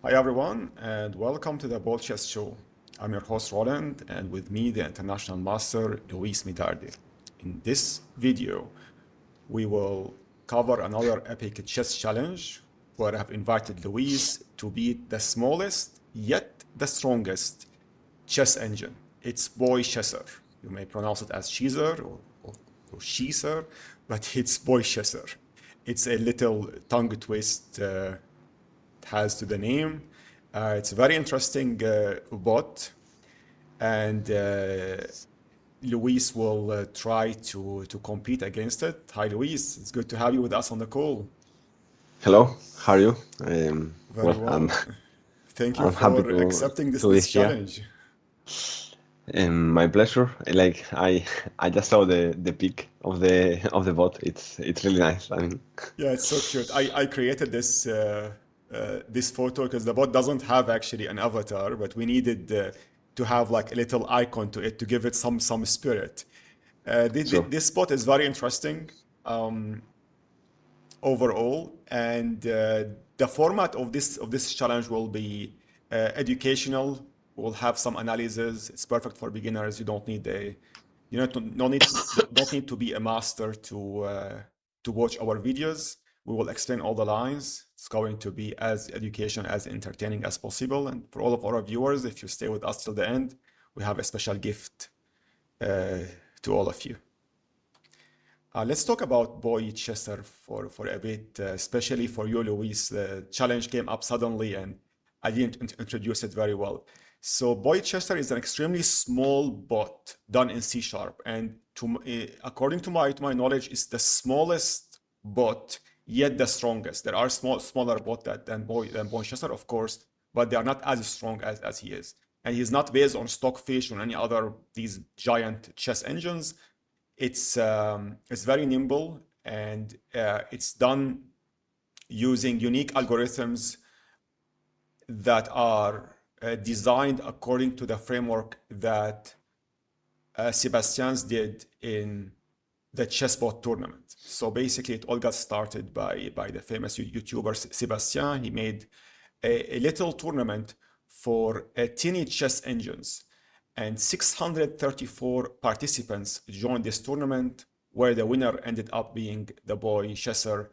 Hi everyone, and welcome to the BoldChess show. I'm your host Roland, and with me the International Master Luis Medarde. In this video, we will cover another epic chess challenge where I have invited Luis to beat the smallest yet the strongest chess engine. It's BoyCheeser. You may pronounce it as Cheeser or Cheeser, but it's BoyCheeser. It's a little tongue twist has to the name. It's a very interesting bot, and Luis will try to compete against it. Hi, Luis. It's good to have you with us on the call. Hello, how are you? Very Well, I'm well. Thank you I'm happy for to accepting this to be this here. challenge. My pleasure. I just saw the pic of the bot. It's really nice. I mean, Yeah, it's so cute. I created this photo because the bot doesn't have actually an avatar, but we needed to have like a little icon to it to give it some spirit. sure. This spot is very interesting overall, and the format of this challenge will be educational. We'll have some analysis. It's perfect for beginners. You don't need a you know to, no need don't need to be a master to watch our videos. We will explain all the lines. It's going to be as educational, as entertaining as possible. And for all of our viewers, if you stay with us till the end, we have a special gift to all of you. Let's talk about BoyCheeser for a bit, especially for you, Luis. The challenge came up suddenly, and I didn't introduce it very well. So BoyCheeser is an extremely small bot done in C sharp, and according to my knowledge, it's the smallest bot yet the strongest. There are smaller bot than BoyCheeser, of course, but they are not as strong as he is. And he's not based on Stockfish or any other these giant chess engines. It's very nimble, and it's done using unique algorithms that are designed according to the framework that Sebastian's did in the chessbot tournament. So basically, it all got started by the famous YouTuber Sebastian. He made a little tournament for teeny chess engines, and 634 participants joined this tournament, where the winner ended up being the BoyCheeser.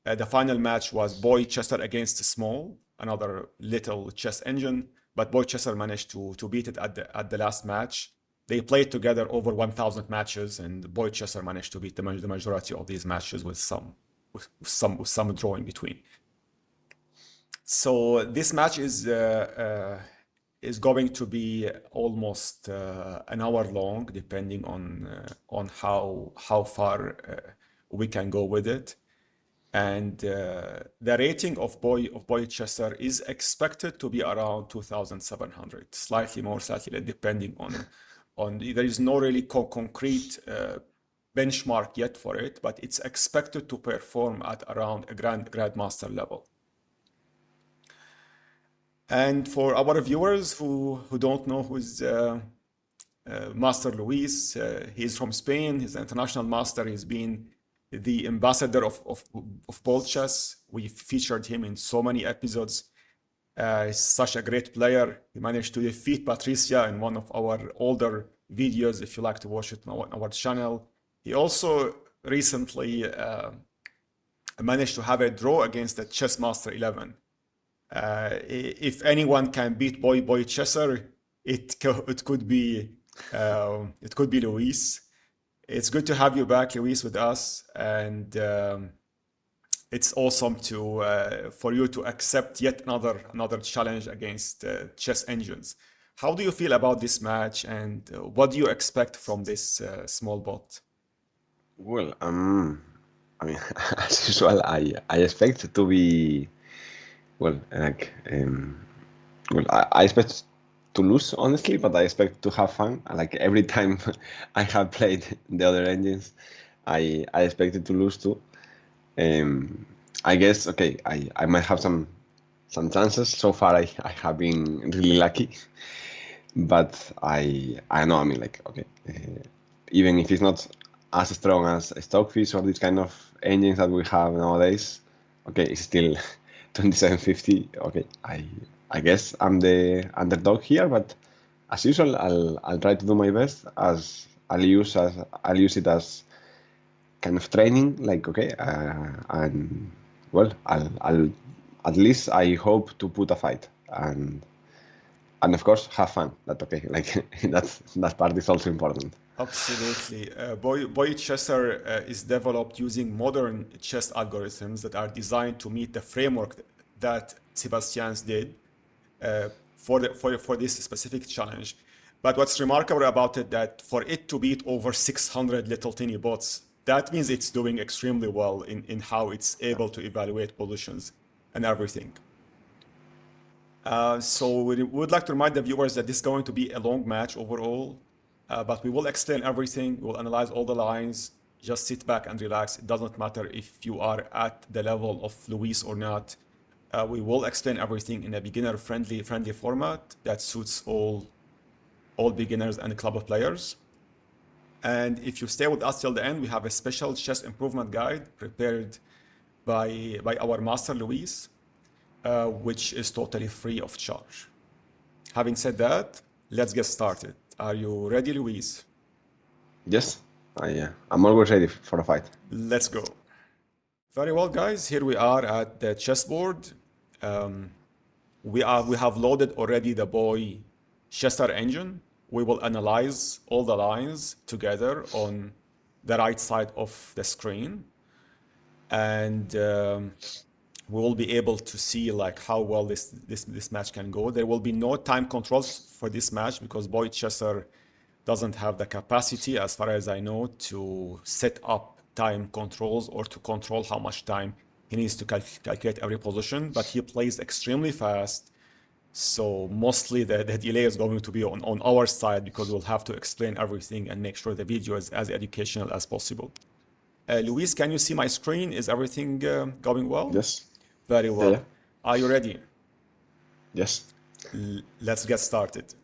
The final match was BoyCheeser against Small, another little chess engine, but BoyCheeser managed to beat it at the last match. They played together over 1,000 matches, and BoyCheeser managed to beat the majority of these matches with some draw in between. So this match is going to be almost an hour long, depending on how far we can go with it. And the rating of BoyCheeser is expected to be around 2,700, slightly more, slightly less, depending on. There is no really concrete benchmark yet for it, but it's expected to perform at around a grandmaster level. And for our viewers who don't know who's Master Luis, he's from Spain. He's an international master. He's been the ambassador of BoldChess. We featured him in so many episodes. He's such a great player. He managed to defeat Patricia in one of our older videos, if you like to watch it on our channel. He also recently managed to have a draw against the Chess Master 11. If anyone can beat BoyCheeser, it could be Luis. It's good to have you back, Luis, with us, and it's awesome for you to accept yet another challenge against chess engines. How do you feel about this match, and what do you expect from this small bot? Well, I mean, as usual, I expect to be well, I expect to lose honestly, but I expect to have fun. Like every time I have played the other engines, I expected to lose too. I guess okay, I might have some chances. So far, I have been really lucky, but I know. I mean, like okay, even if it's not as strong as Stockfish or these kind of engines that we have nowadays, okay, it's still 2750. Okay, I guess I'm the underdog here, but as usual, I'll try to do my best. As I'll use it as kind of training. Like okay, and well, I'll at least I hope to put a fight and of course have fun. That okay, like that part is also important. Absolutely. BoyCheeser is developed using modern chess algorithms that are designed to meet the framework that Sebastian's did for this specific challenge. But what's remarkable about it that for it to beat over 600 little tiny bots, that means it's doing extremely well in how it's able to evaluate positions and everything. So we would like to remind the viewers that this is going to be a long match overall, but we will explain everything. We'll analyze all the lines. Just sit back and relax. It doesn't matter if you are at the level of Luis or not. We will explain everything in a beginner-friendly format that suits all beginners and club players. And if you stay with us till the end, we have a special chess improvement guide prepared by our master Luis, which is totally free of charge. Having said that, let's get started. Are you ready, Luis? Yes, I'm always ready for a fight. Let's go. Very well, guys. Here we are at the chessboard. We have loaded already the BoyCheeser engine. We will analyze all the lines together on the right side of the screen, and we will be able to see like how well this match can go. There will be no time controls for this match because BoyCheeser doesn't have the capacity, as far as I know, to set up time controls or to control how much time he needs to calculate every position, but he plays extremely fast. So mostly the delay is going to be on our side because we'll have to explain everything and make sure the video is as educational as possible. Luis, can you see my screen? Is everything going well? Yes. Very well. Yeah. Are you ready? Yes. Let's get started.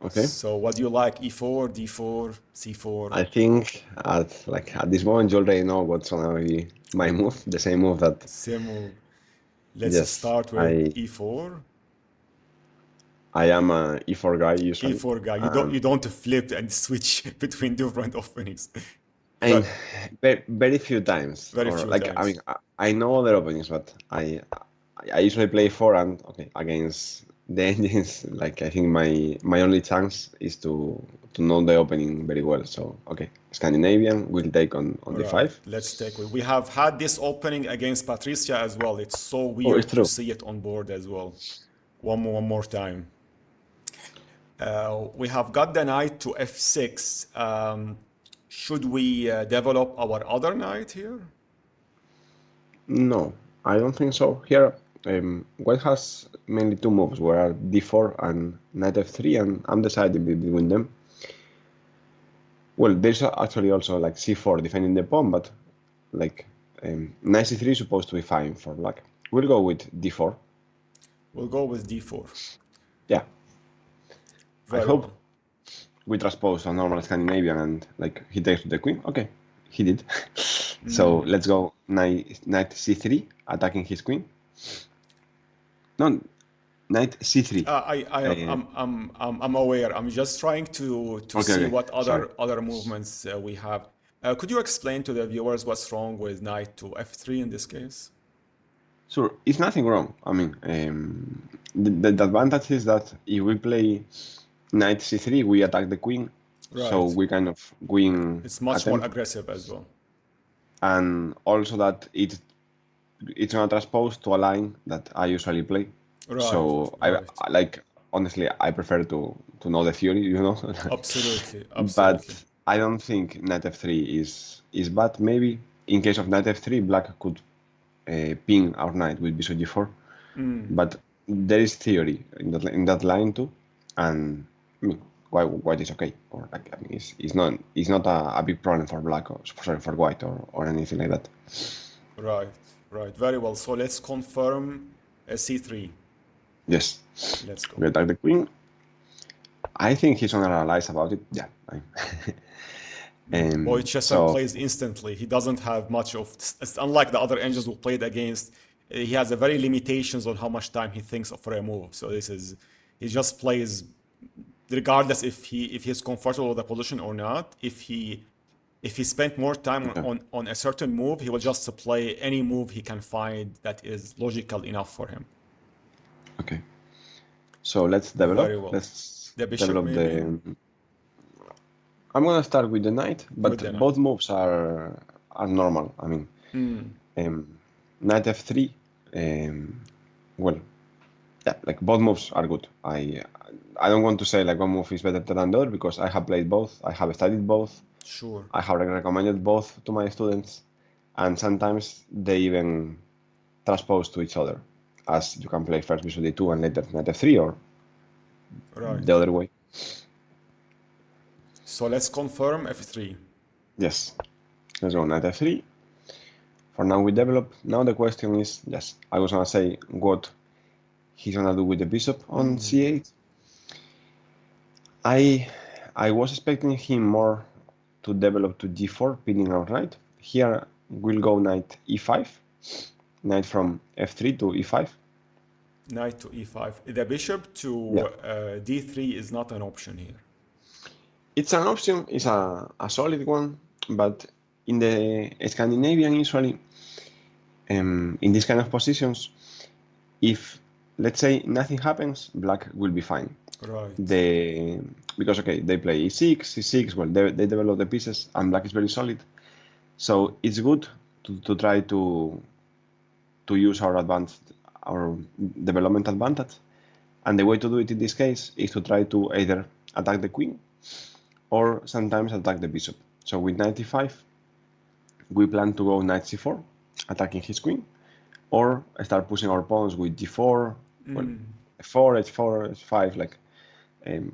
Okay. So what do you like? E4, D4, C4? I think at this moment you already know what's gonna be my move, the same move that. Same move. Let's Yes, start with E4. I am a E4 guy usually. E4 guy. You don't flip and switch between different openings. And very few times. Very few I times. mean, I know other openings, but I usually play 4 and okay against the engines. Like I think my only chance is to know the opening very well. So okay, Scandinavian will take on D5. Right. Let's take. We have had this opening against Patricia as well. It's so weird it's true. to see it on board as well. One more time. We have got the knight to F6. Should we develop our other knight here? No, I don't think so. Here, White has mainly two moves, where D4 and Knight F3, and I'm deciding between them. Well, there's actually also like C4 defending the pawn, but like Knight C3 is supposed to be fine for black. We'll go with D4. We'll go with D4. Yeah. Very I hope well. we transpose a normal Scandinavian and like he takes the queen. Okay, he did. So let's go Knight C3, attacking his queen. No, Knight C3. I'm aware. I'm just trying to see what other movements we have. Could you explain to the viewers what's wrong with Knight to F3 in this case? Sure, it's nothing wrong. I mean, the advantage is that if we play Knight C3, we attack the queen. Right. So we kind of win. It's much more aggressive as well. And also that it's not transposed to a line that I usually play. Right. So right. I like honestly I prefer to know the theory, you know. Absolutely. But I don't think Knight F3 is bad. Maybe in case of Knight F3, black could ping our knight with bishop G4. But there is theory in that line too, and I mean, white is okay, or like I mean, it's not a big problem for black or sorry for white or anything like that. Right. Very well. So let's confirm C3. Yes. Let's go. We attack the queen. I think he's gonna realize about it. Yeah. BoyCheeser plays instantly. He doesn't have much of. It's unlike the other engines we played against. he has a very limitations on how much time he thinks for a move. So he just plays regardless if he's comfortable with the position or not. If he spent more time Okay. on a certain move, he will just play any move he can find that is logical enough for him. Okay. So let's develop. Very well. Let's The bishop develop maybe I'm gonna start with the knight, but with the both knight. moves are normal. I mean, knight f3. Well, yeah, like both moves are good. I don't want to say like one move is better than the other because I have played both. I have studied both. Sure. I have recommended both to my students, and sometimes they even transpose to each other, as you can play first bishop d2 and later knight f3, or Right. the other way. So let's confirm f3. Yes, let's go knight f3. For now we develop. Now the question is, yes, I was gonna say what he's gonna do with the bishop on c8. I was expecting him more to develop to g4, pinning outright. Here we'll go knight e5, knight from f3 to e5. Knight to e5. The bishop to d3 is not an option here. It's an option, it's a solid one, but in the Scandinavian usually, in these kind of positions, if let's say nothing happens, black will be fine. Right. Because okay, they play e6, c6, well, they develop the pieces, and black is very solid. So it's good to try to use our development advantage. And the way to do it in this case is to try to either attack the queen or sometimes attack the bishop. So with knight e5, we plan to go knight c4, attacking his queen, or start pushing our pawns with g4, well, f4, h4, h5, like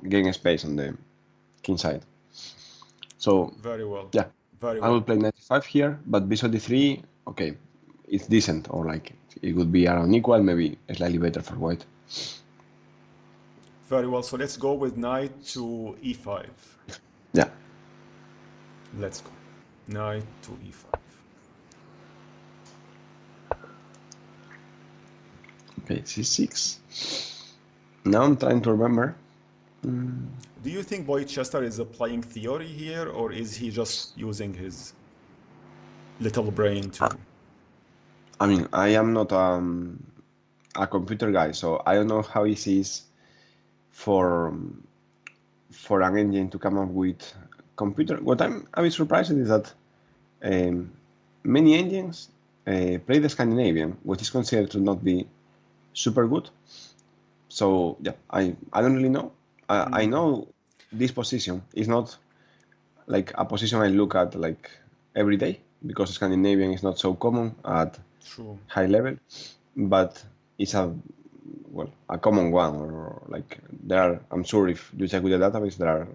gaining space on the king side. So very well. Yeah, very I well. will play knight e5 here, but bishop d3, okay, it's decent, or like it would be around equal, maybe slightly better for white. Very well. So let's go with knight to e5. Yeah. Let's go. Knight to e5. Okay, c6. Now I'm trying to remember. Do you think BoyCheeser is playing theory here, or is he just using his little brain to? I mean, I am not a computer guy, so I don't know how easy it is for an engine to come up with computer. What I'm a bit surprised is that many engines play the Scandinavian, which is considered to not be super good. So yeah, I don't really know. I know this position is not like a position I look at like every day because Scandinavian is not so common at high level, but it's a common one, or like there are, I'm sure if you check with the database, there are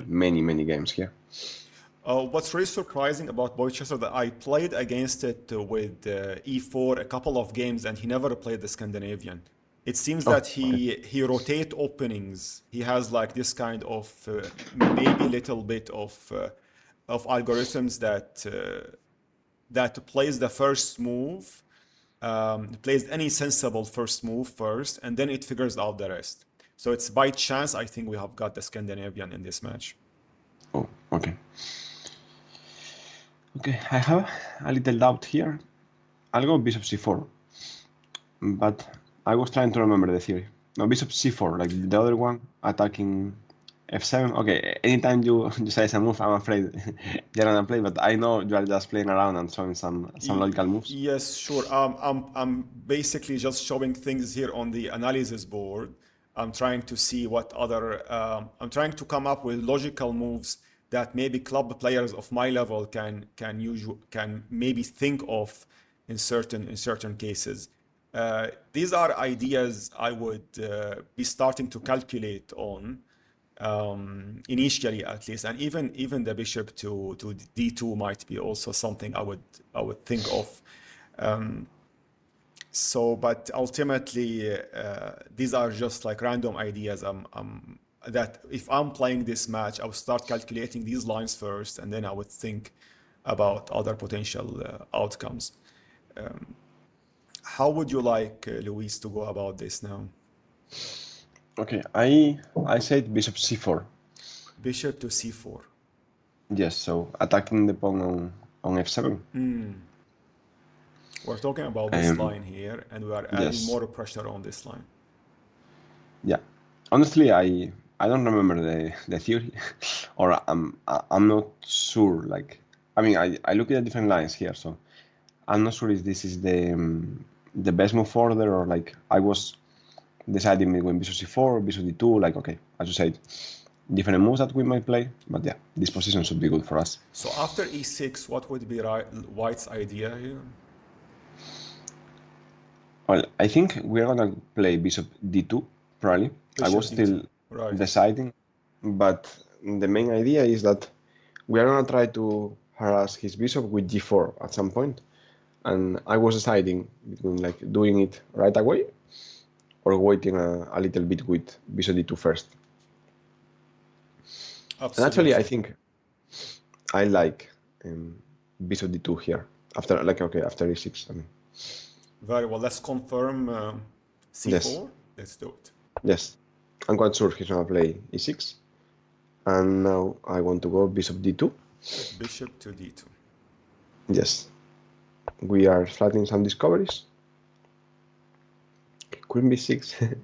many games here. What's really surprising about BoyCheeser that I played against it with e4 a couple of games, and he never played the Scandinavian. It seems that he rotate openings. He has like this kind of maybe little bit of algorithms that plays the first move, plays any sensible first move first, and then it figures out the rest. So it's by chance I think we have got the Scandinavian in this match. Oh, okay. Okay, I have a little doubt here. I'll go bishop c4, but I was trying to remember the theory. No, bishop c4, like the other one, attacking f7. Okay, anytime you say a move, I'm afraid you're gonna play, but I know you are just playing around and showing some logical moves. Yes, sure. I'm basically just showing things here on the analysis board. I'm trying to see what other. I'm trying to come up with logical moves that maybe club players of my level can maybe think of in certain cases. These are ideas I would be starting to calculate on initially, at least, and even the bishop to d2 might be also something I would think of. But ultimately, these are just like random ideas. That if I'm playing this match, I would start calculating these lines first, and then I would think about other potential outcomes. How would you like Luis to go about this now? Okay, I said bishop c4. Bishop to c4. Yes, so attacking the pawn on f7. We're talking about this line here, and we are adding Yes, more pressure on this line. yeah. Honestly, I don't remember the theory, or I'm not sure. Like, I mean, I look at the different lines here, so I'm not sure if this is the best move order, or like I was deciding between bishop c4 or bishop d2. Like, okay, as you said, different moves that we might play, but yeah, this position should be good for us. So after e6, what would be White's idea here? Well, I think we're gonna play bishop d2 probably. I Bishop was still d2, right? deciding, but the main idea is that we are gonna try to harass his bishop with g4 at some point, and I was deciding between like doing it right away or waiting a little bit with bishop d2 first. And actually, I Absolutely. think I like bishop d2 here after like okay after e6. I mean, Very well. Let's confirm yes, c4. Let's do it. yes, I'm quite sure he's gonna play e6. And now I want to go bishop d2. Bishop to d2. Yes. We are flattening some discoveries. Queen b6.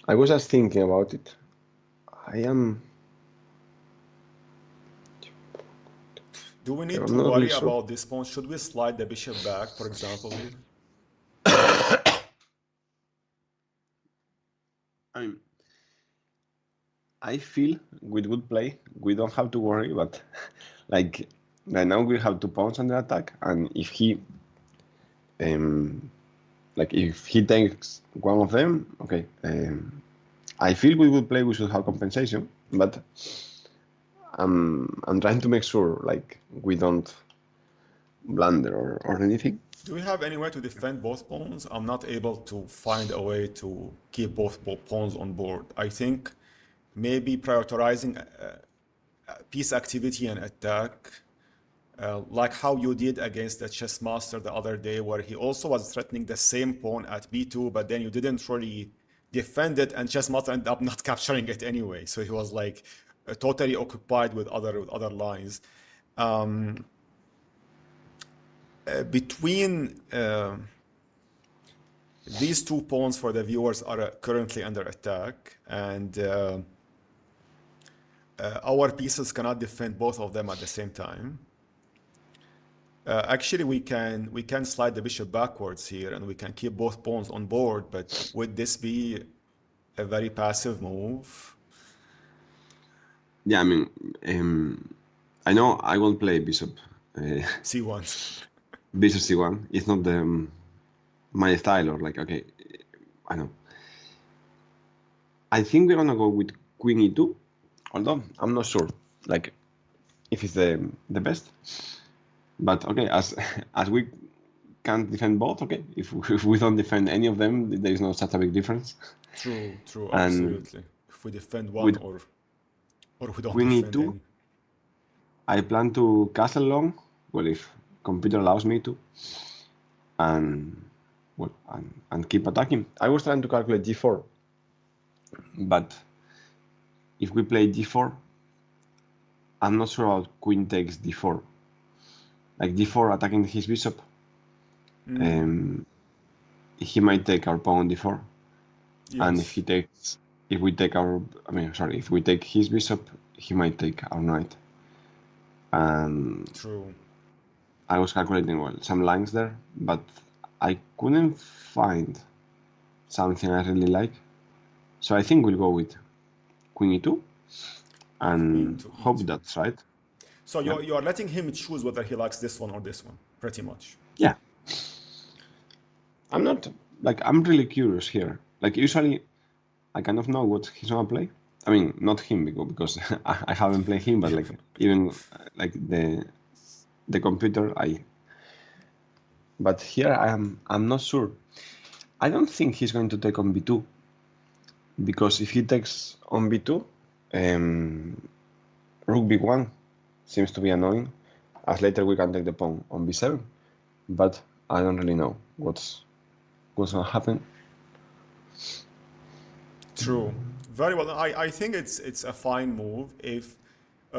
I was just thinking about it. I'm Do we need to not really worry sure. about this pawn? Should we slide the bishop back, for example, here? I mean, I feel with good play, we don't have to worry, but like right now we have two pawns under attack, and if he if he takes one of them, okay. I feel with good play we should have compensation, but I'm trying to make sure like we don't blunder or anything. Do we have any way to defend both pawns? I'm not able to find a way to keep both pawns on board. I think maybe prioritizing piece activity and attack, like how you did against the chess master the other day, where he also was threatening the same pawn at b2, but then you didn't really defend it, and chess master ended up not capturing it anyway. So he was like totally occupied with other lines. Between these two pawns for the viewers are currently under attack, and our pieces cannot defend both of them at the same time. Actually, we can slide the bishop backwards here, and we can keep both pawns on board. But would this be a very passive move? Yeah, I mean, I know I won't play bishop C1. bishop c1. It's not my style, or like okay, I know. I think we're gonna go with queen e2, although I'm not sure like if it's the best. But okay, as we can't defend both, okay. If we don't defend any of them, there is no such a big difference. True, And absolutely. If we defend one with or we don't queen defend e2, any. I plan to castle long. Well, if computer allows me to, and well, and keep attacking. I was trying to calculate g4, but if we play g4, I'm not sure about queen takes d4. Like d4 attacking his bishop, he might take our pawn on d4, and Yes. if we take his bishop, he might take our knight. And True. I was calculating well some lines there, but I couldn't find something I really like. So I think we'll go with queen e2 and Queen to hope e2. that's right. So Yeah. you're letting him choose whether he likes this one or this one, pretty much. Yeah. I'm really curious here. Like usually I kind of know what he's gonna play. I mean, not him because I haven't played him, but like even like the computer but here I'm not sure. I don't think he's going to take on b2, because if he takes on b2, rook b1 seems to be annoying, as later we can take the pawn on b7, but I don't really know what's what's gonna happen. True. Very well. I think it's a fine move if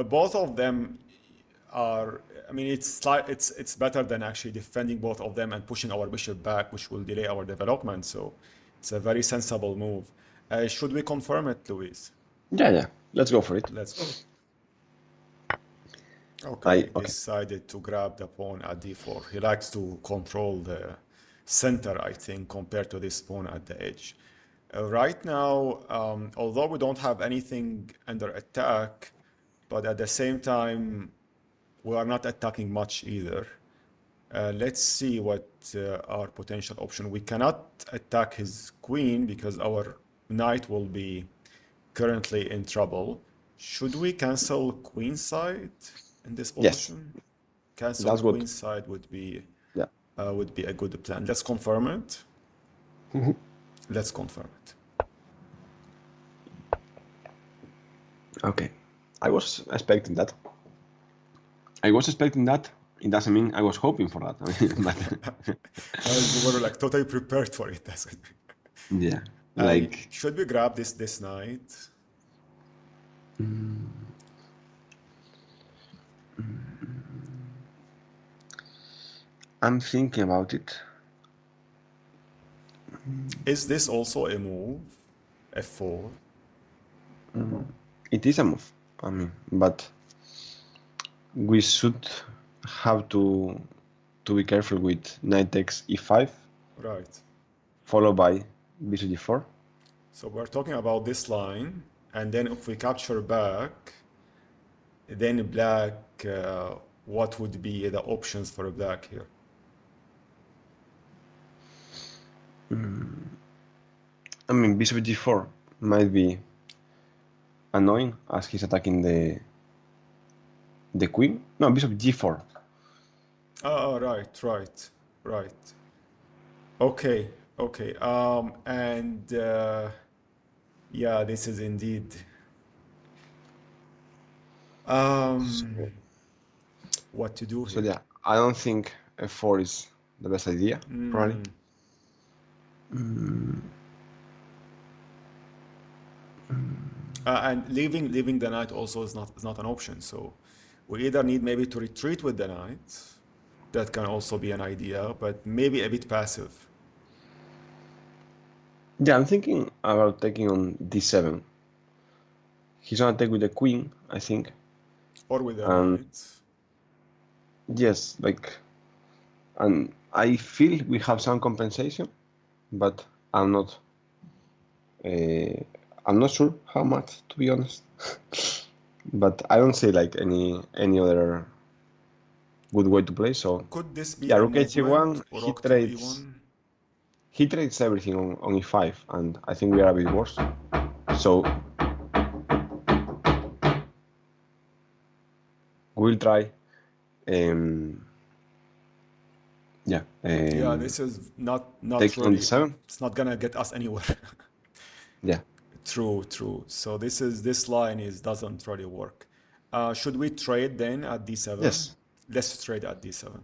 both of them are. I mean, it's better than actually defending both of them and pushing our bishop back, which will delay our development. So it's a very sensible move. Should we confirm it, Luis? Yeah, let's go for it. Let's go. Okay, Okay. decided to grab the pawn at d4. He likes to control the center, I think, compared to this pawn at the edge. Right now, although we don't have anything under attack, but at the same time, we are not attacking much either. Let's see what our potential option. We cannot attack his queen because our knight will be currently in trouble. Should we cancel queenside in this Yes, position? Cancel that's good. queenside would be Yeah. a good plan. Let's confirm it. Let's confirm it. Okay. I was expecting that. It doesn't mean I was hoping for that. But We were like totally prepared for it. That's it. yeah, like Should we grab this knight? I'm thinking about it. Is this also a move? F4? It is a move. I mean, but we should have to be careful with knight takes e5, Right. followed by bishop d4. So we're talking about this line, and then if we capture back, then black, what would be the options for black here? I mean, bishop d4 might be annoying as he's attacking the queen. No, bishop g4. Oh, right. Okay. Yeah, this is indeed. What to do So here? yeah, I don't think f4 is the best idea, probably. And leaving the knight also is not an option. So we either need maybe to retreat with the knight. That can also be an idea, but maybe a bit passive. Yeah, I'm thinking about taking on d7. He's gonna take with the queen, I think. Or with the And knight. yes, like, and I feel we have some compensation, but I'm not sure how much, to be honest. But I don't see like any other good way to play. So Could this be yeah, a rook movement? h1, Rook to e1? he trades everything on e5, and I think we are a bit worse. So we'll try. Yeah. This is not Taking on really. d7. It's not gonna get us anywhere. Yeah. True. So this line doesn't really work. Should we trade then at d7? Yes. Let's trade at d7.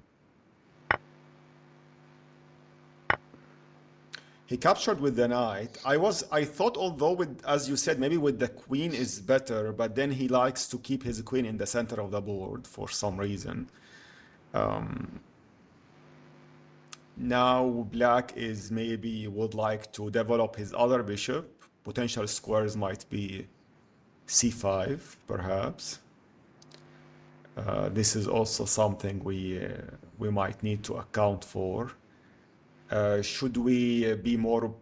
He captured with the knight. I thought, although with, as you said, maybe with the queen is better, but then he likes to keep his queen in the center of the board for some reason. Now black is maybe would like to develop his other bishop. Potential squares might be c5, perhaps. This is also something we might need to account for. Should we be more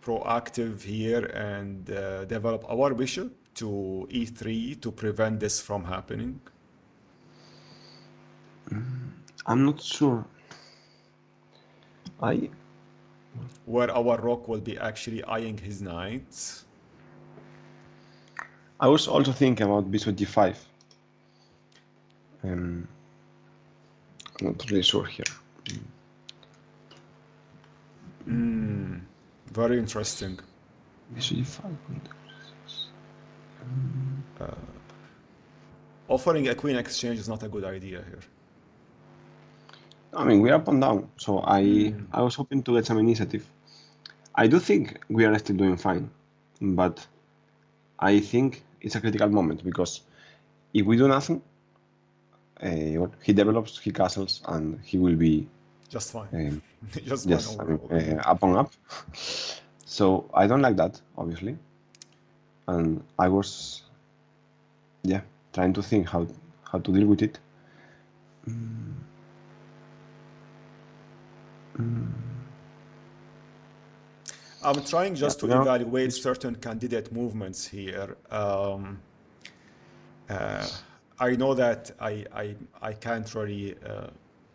proactive here and develop our bishop to e3 to prevent this from happening? I'm not sure. Where our rook will be actually eyeing his knights. I was also thinking about bishop d5. I'm not really sure here. Very interesting. Bishop d5. Offering a queen exchange is not a good idea here. I mean, we are up and down, so I was hoping to get some initiative. I do think we are still doing fine, but I think it's a critical moment because if we do nothing, he develops, he castles, and he will be Just fine. um, Just fine yes, I mean, overall. up and up. So I don't like that, obviously, and I was, yeah, trying to think how to deal with it. I'm trying Yeah, just to no, evaluate it's certain candidate movements here. I know that I can't really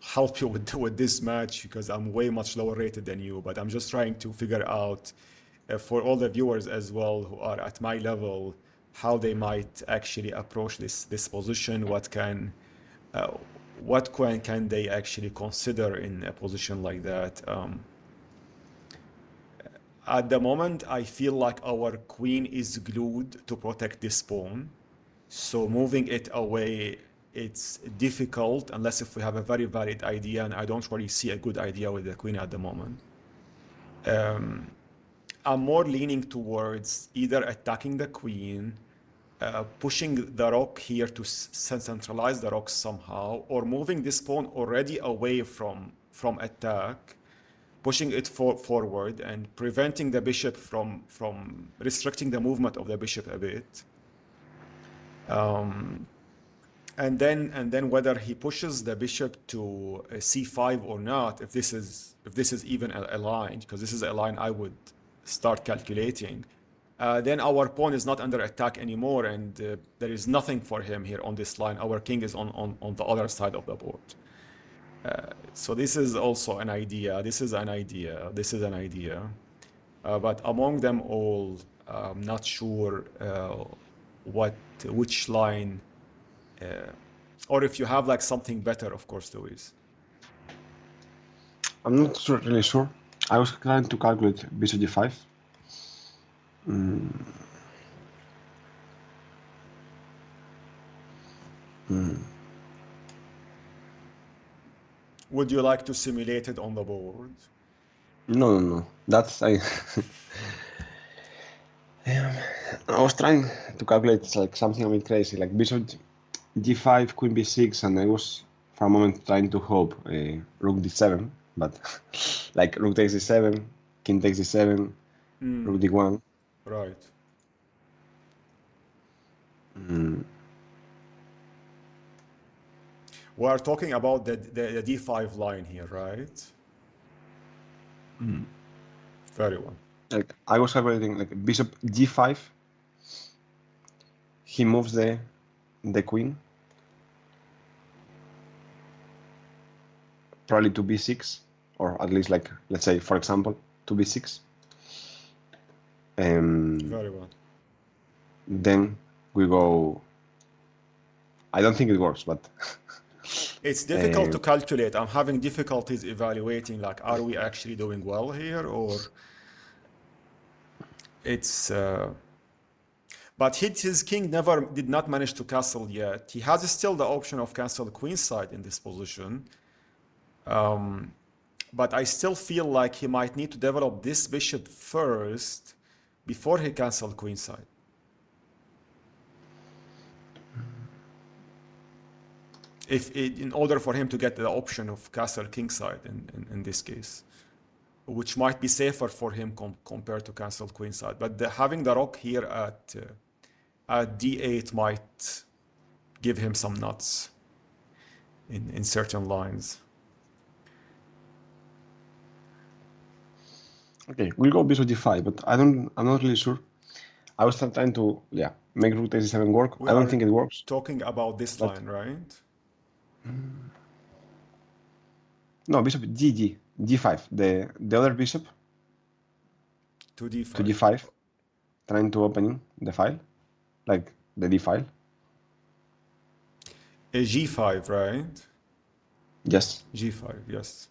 help you with this match because I'm way much lower rated than you, but I'm just trying to figure out for all the viewers as well who are at my level how they might actually approach this position. Uh, can they actually consider in a position like that? At the moment, I feel like our queen is glued to protect this pawn. So moving it away, it's difficult unless if we have a very valid idea, and I don't really see a good idea with the queen at the moment. I'm more leaning towards either attacking the queen, pushing the rook here to centralize the rook somehow, or moving this pawn already away from attack, pushing it forward and preventing the bishop from restricting the movement of the bishop a bit. And then whether he pushes the bishop to c5 or not, if this is even a line, because this is a line I would start calculating, then our pawn is not under attack anymore, and there is nothing for him here on this line. Our king is on the other side of the board. So this is also an idea. This is an idea. This is an idea. But among them all, I'm not sure which line, or if you have like something better, of course, Luis. I'm not really sure. I was trying to calculate bishop d5. Would you like to simulate it on the board? No. That's I was trying to calculate like something a bit crazy, like bishop g5, queen b6, and I was for a moment trying to hope rook d7, but like rook takes d7, king takes d7, rook d1. Right. We are talking about the d5 line here, right? Very well. Like I was calculating like bishop g5, he moves the queen probably to b6, or at least like let's say for example to b6. Very well. Then we go. I don't think it works, but It's difficult to calculate. I'm having difficulties evaluating, like, are we actually doing well here, or it's... But his king did not manage to castle yet. He has still the option of castle queenside in this position. But I still feel like he might need to develop this bishop first before he castle queenside. In order for him to get the option of castle kingside in this case, which might be safer for him compared to castle queenside. But having the rook here at d8 might give him some nuts in certain lines. okay, we'll go bishop d5, but I'm not really sure. I was trying to make rook takes d7 work. I don't think it works. Talking about this but line, right? No, bishop d5. The other bishop To d5. to d5, trying to open the file, like the d file. A g5, right? Yes. G5, yes.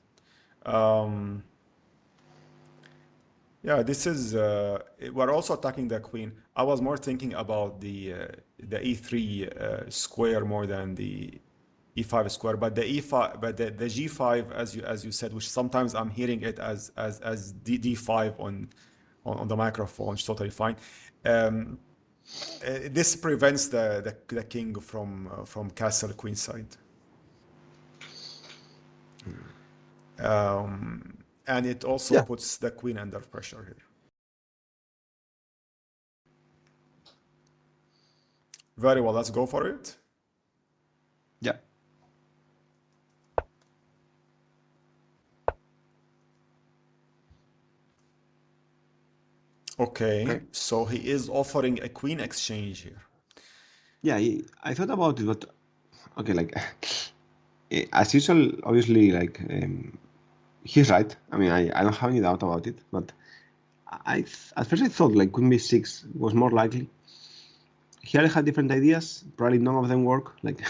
Yeah, this is, we're also attacking the queen. I was more thinking about the e3 square more than the e5 square, but the e5, but the g5, as you said, which sometimes I'm hearing it as d5 on the microphone, which is totally fine. This prevents the king from castle queenside. And it also puts the queen under pressure here. Very well, let's go for it. Yeah. Okay, so he is offering a queen exchange here. Yeah, I thought about it, but okay, like as usual, obviously, like he's right. I mean, I don't have any doubt about it, but at first I thought like queen b6 was more likely. Here I had different ideas. Probably none of them work. Like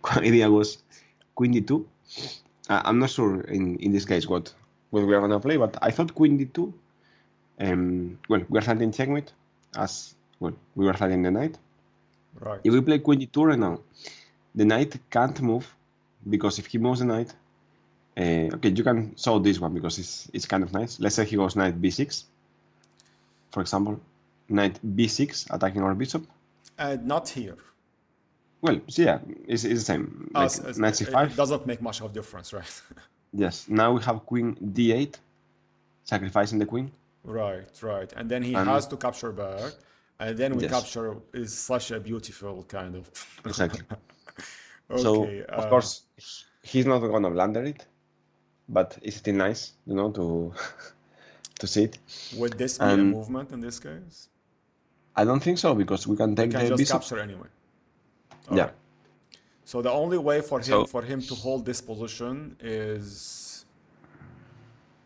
one idea was queen d2. I'm not sure in this case what we are gonna play, but I thought queen d2. Well, we are starting checkmate as well. We were starting the knight. Right. If we play queen d2 right now, the knight can't move because if he moves the knight, okay, you can show this one because it's kind of nice. Let's say he goes knight b6, for example, knight b6 attacking our bishop. Not here. Well, so yeah, it's the same. Like knight c5. It doesn't make much of a difference, right? Yes. Now we have queen d8, sacrificing the queen. Right. And then he has to capture back. And then we capture is such a beautiful kind of. Exactly. Okay. So, of course, he's not going to blunder it, but it's still nice, you know, to see it. Would this be a movement in this case? I don't think so, because we can take the just bishop. Capture anyway. Right. So the only way for him to hold this position is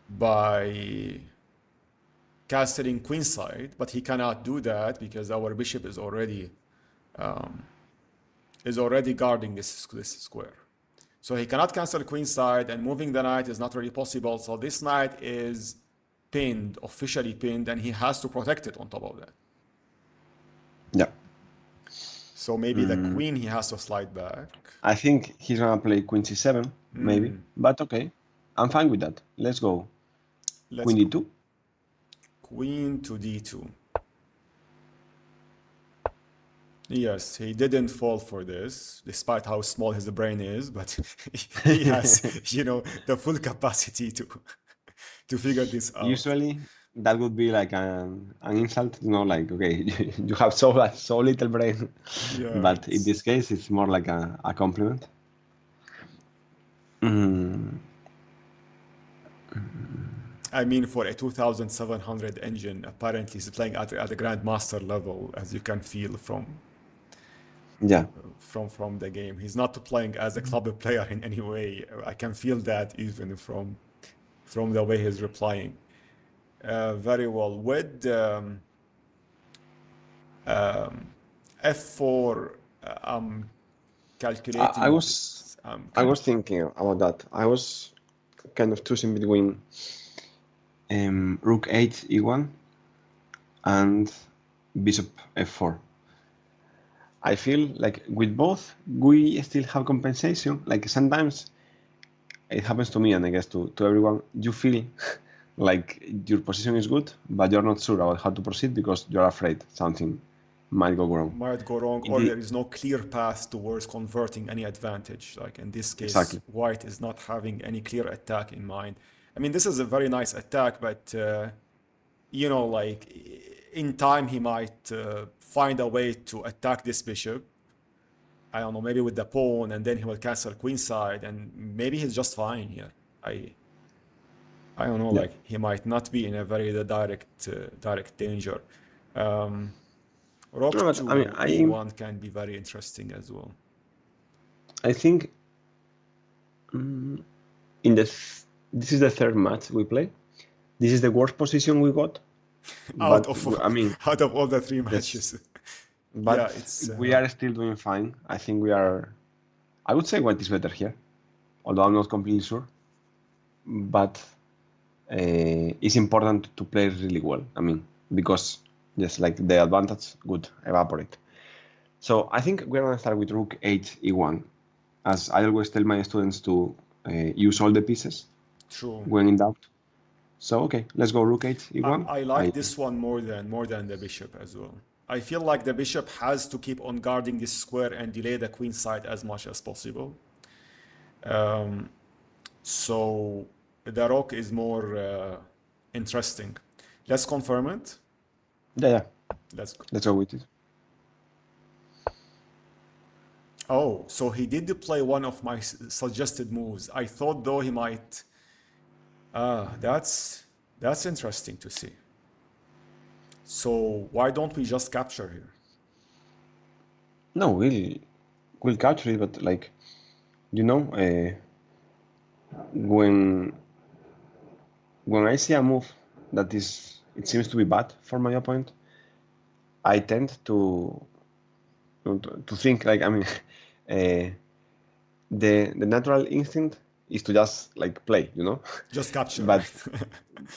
by castling queenside, but he cannot do that because our bishop is already guarding this square. So he cannot cancel queenside, and moving the knight is not really possible. So this knight is pinned, officially pinned, and he has to protect it on top of that. Yeah. So maybe the queen he has to slide back. I think he's gonna play queen c7, maybe. But okay, I'm fine with that. Let's go. Queen d2. Queen to d2. Yes, he didn't fall for this, despite how small his brain is, but he has, the full capacity to figure this out. Usually, that would be like an insult, like, okay, you have so little brain. Yeah, but in this case, it's more like a compliment. I mean, for a 2,700 engine, apparently he's playing at the Grandmaster level, as you can feel from the game. He's not playing as a club player in any way. I can feel that even from the way he's replying. Very well. With f4, I'm calculating. I was thinking about that. I was kind of choosing between rook 8 e1 and bishop f4. I feel like with both, we still have compensation. Like sometimes it happens to me, and I guess to everyone, you feel like your position is good, but you're not sure about how to proceed because you're afraid something might go wrong. Or there is no clear path towards converting any advantage. Like in this case, White is not having any clear attack in mind. I mean, this is a very nice attack, but like in time he might find a way to attack this bishop. I don't know, maybe with the pawn, and then he will castle queenside, and maybe he's just fine here. I don't know, like he might not be in a very direct danger. Rook to e1 can be very interesting as well. I think this is the third match we play. This is the worst position we got. out of all the three matches. But we are still doing fine. I think I would say White is better here, although I'm not completely sure. But it's important to play really well. I mean, because like the advantage would evaporate. So I think we're gonna start with rook 8 e1. as I always tell my students to use all the pieces True. when in doubt. So okay, let's go rook 8 e1. I like this one more than the bishop as well. I feel like the bishop has to keep on guarding this square and delay the queen side as much as possible. So the rook is more interesting. Let's confirm it. Yeah, Let's go. let's go with it. Oh, so he did play one of my suggested moves. I thought though he might. That's interesting to see. So why don't we just capture here? No, we'll capture it, but like, when I see a move that it seems to be bad for my opponent, I tend to think like, I mean, the natural instinct is to just like play, Just capture, but right?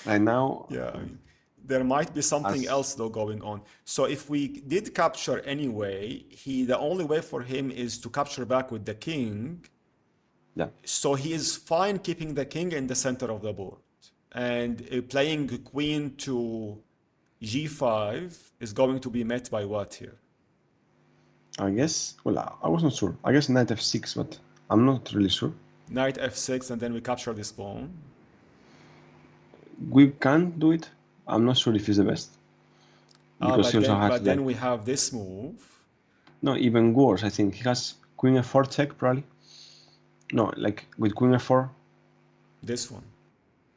right now, Yeah, I mean, there might be something as else though going on. So if we did capture anyway, the only way for him is to capture back with the king. yeah, So he is fine keeping the king in the center of the board. And playing queen to g5 is going to be met by what here? I guess, well, I wasn't sure. I guess knight f6, but I'm not really sure. Knight f6, and then we capture this pawn. We can do it. I'm not sure if it's the best because he also has But like, then we have this move. no, even worse. I think he has queen f4 check probably. No, like with queen f4, This one.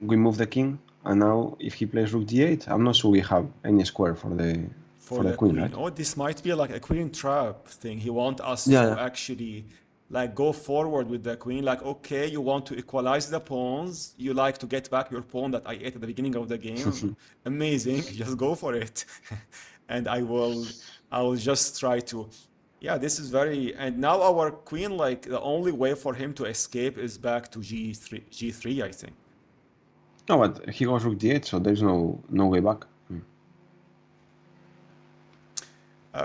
we move the king, and now if he plays rook d8, I'm not sure we have any square for For the the queen, queen. right? Oh, this might be like a queen trap thing. He want us Yeah, to yeah. actually like go forward with the queen. Like, okay, you want to equalize the pawns. You like to get back your pawn that I ate at the beginning of the game. Amazing. Just go for it. And I will just try to, yeah, this is very, and now our queen, like the only way for him to escape is back to G3, I think. No, but he goes rook d8, so there's no way back,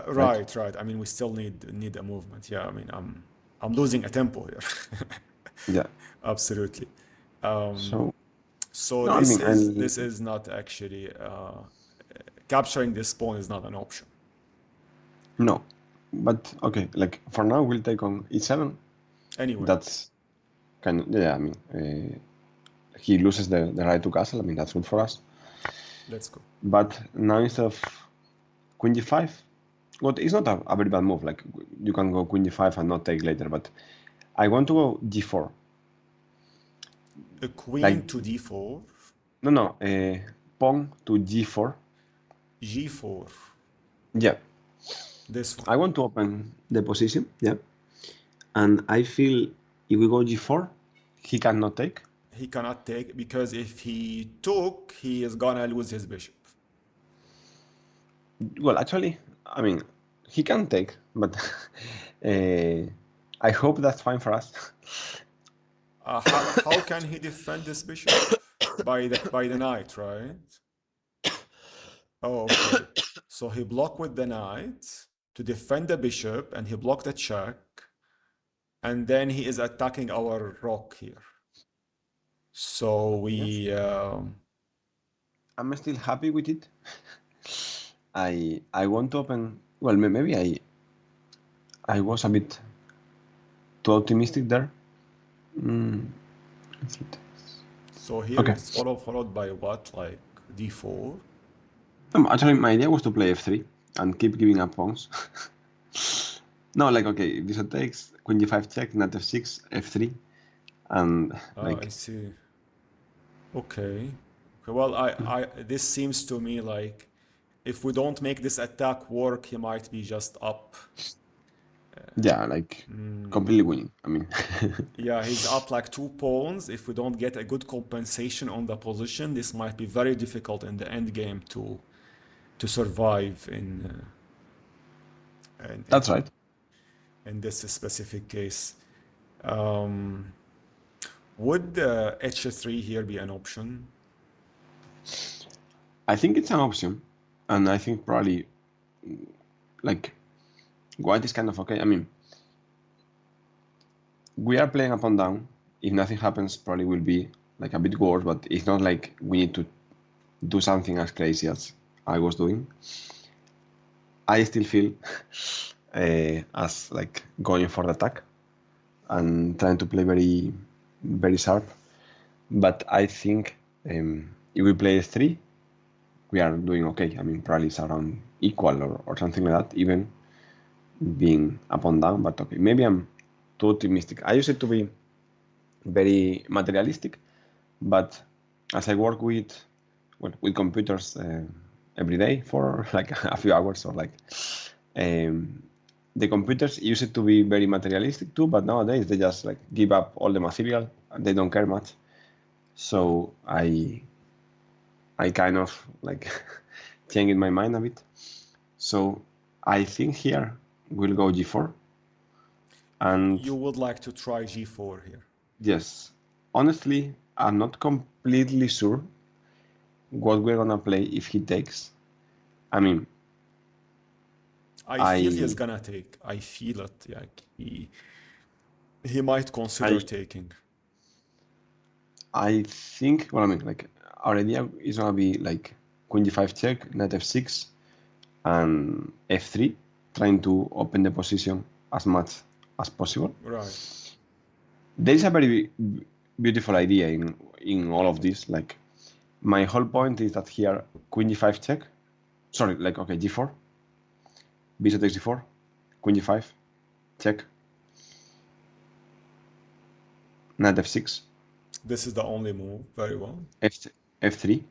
right? Right. I mean, we still need a movement. Yeah, I mean, I'm losing a tempo here. Yeah. Absolutely. Um, So so no, I mean, this is not actually capturing this pawn is not an option. no, but okay. Like for now, we'll take on e7. Anyway, That's kind of, yeah. I mean, he loses the right to castle. I mean, that's good for us. let's go. But now instead of queen g5, well, it's not a very bad move. Like you can go queen g5 and not take later. But I want to go g4. A Like queen to d4, no, pawn to g4. g4. Yeah, This one. I want to open the position. Yeah, and I feel if we go g4, he cannot take. He cannot take because if he took, he is gonna lose his bishop. Well, actually, I mean, he can take, but I hope that's fine for us. How can he defend this bishop? By the knight, right? Oh, okay. So he blocked with the knight to defend the bishop, and he blocked the check, and then he is attacking our rook here. So we I'm still happy with it. I want to open. Well, maybe I was a bit too optimistic there. Mm, so here okay. it's followed by what, like d4? Actually, my idea was to play f3 and keep giving up pawns. No, like okay, if this takes queen g5 check, knight f6, f3, and I like see. Okay. Well, I this seems to me like if we don't make this attack work, he might be just up. yeah, like completely winning. I mean, Yeah, he's up like 2 pawns. If we don't get a good compensation on the position, this might be very difficult in the end game to survive that's right. in this specific case. Um, would h3 here be an option? I think it's an option, and I think probably like white is kind of okay. I mean, we are playing up and down. If nothing happens, probably will be like a bit worse, but it's not like we need to do something as crazy as I was doing. I still feel as like going for the attack and trying to play very, very sharp. But I think if we play S3, we are doing okay. I mean, probably it's around equal or something like that, even being up and down. But okay, maybe I'm too optimistic. I used it to be very materialistic, but as I work with computers every day for like a few hours or like the computers used to be very materialistic too, but nowadays they just like give up all the material and they don't care much. So I kind of like changed my mind a bit. So I think here we'll go G4. And You would like to try G4 here. yes, honestly, I'm not completely sure what we're gonna play if he takes. I mean, I feel he's gonna take. I feel it. Like he might consider taking. I think, well, I mean, like our idea is gonna be like Queen G5 check, Knight F6, and F3, trying to open the position as much as possible. Right. There is a very beautiful idea in all of this. Like, my whole point is that here, Queen G5 check, sorry, like, okay, G4, Bishop takes G4, Queen G5, check, Knight F6. This is the only move. Very well. F3,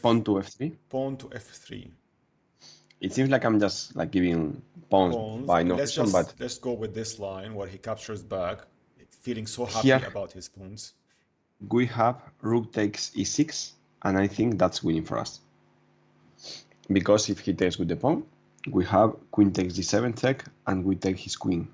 pawn to F3. Pawn to F3. It seems like I'm just like giving pawns by no reason, but let's go with this line where he captures back, feeling so happy about his pawns. We have rook takes e6, and I think that's winning for us. Because if he takes with the pawn, we have queen takes d7 check, and we take his queen.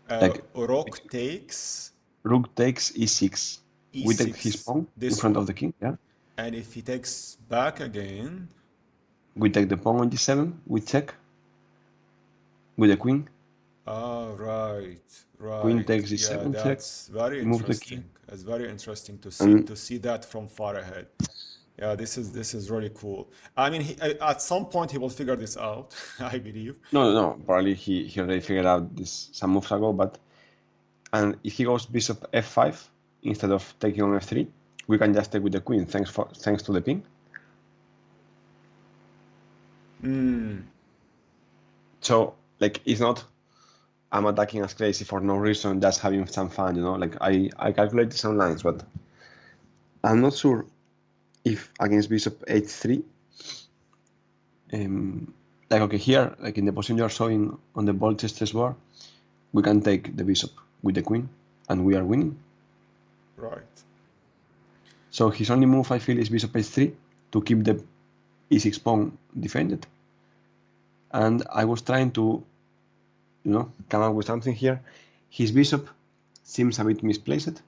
Rook takes e6. We take his pawn in front of the king, yeah. And if he takes back again, we take the pawn on g7, we check with the queen. Right. Queen takes d7 check. That's very move interesting. The king. It's very interesting to see that from far ahead. Yeah, this is really cool. I mean, at some point he will figure this out, I believe. No. Probably he already figured out this some moves ago. And if he goes bishop f5 instead of taking on f3, we can just take with the queen thanks to the pin. So like it's not I'm attacking as crazy for no reason, just having some fun, you know. Like I calculated some lines, but I'm not sure if against bishop h3, like okay, here, like in the position you're showing on the BoldChess chessboard, we can take the bishop with the queen, and we are winning. Right. So his only move, I feel, is bishop h3 to keep the e6 pawn defended. And I was trying to, you know, come up with something here. His bishop seems a bit misplaced.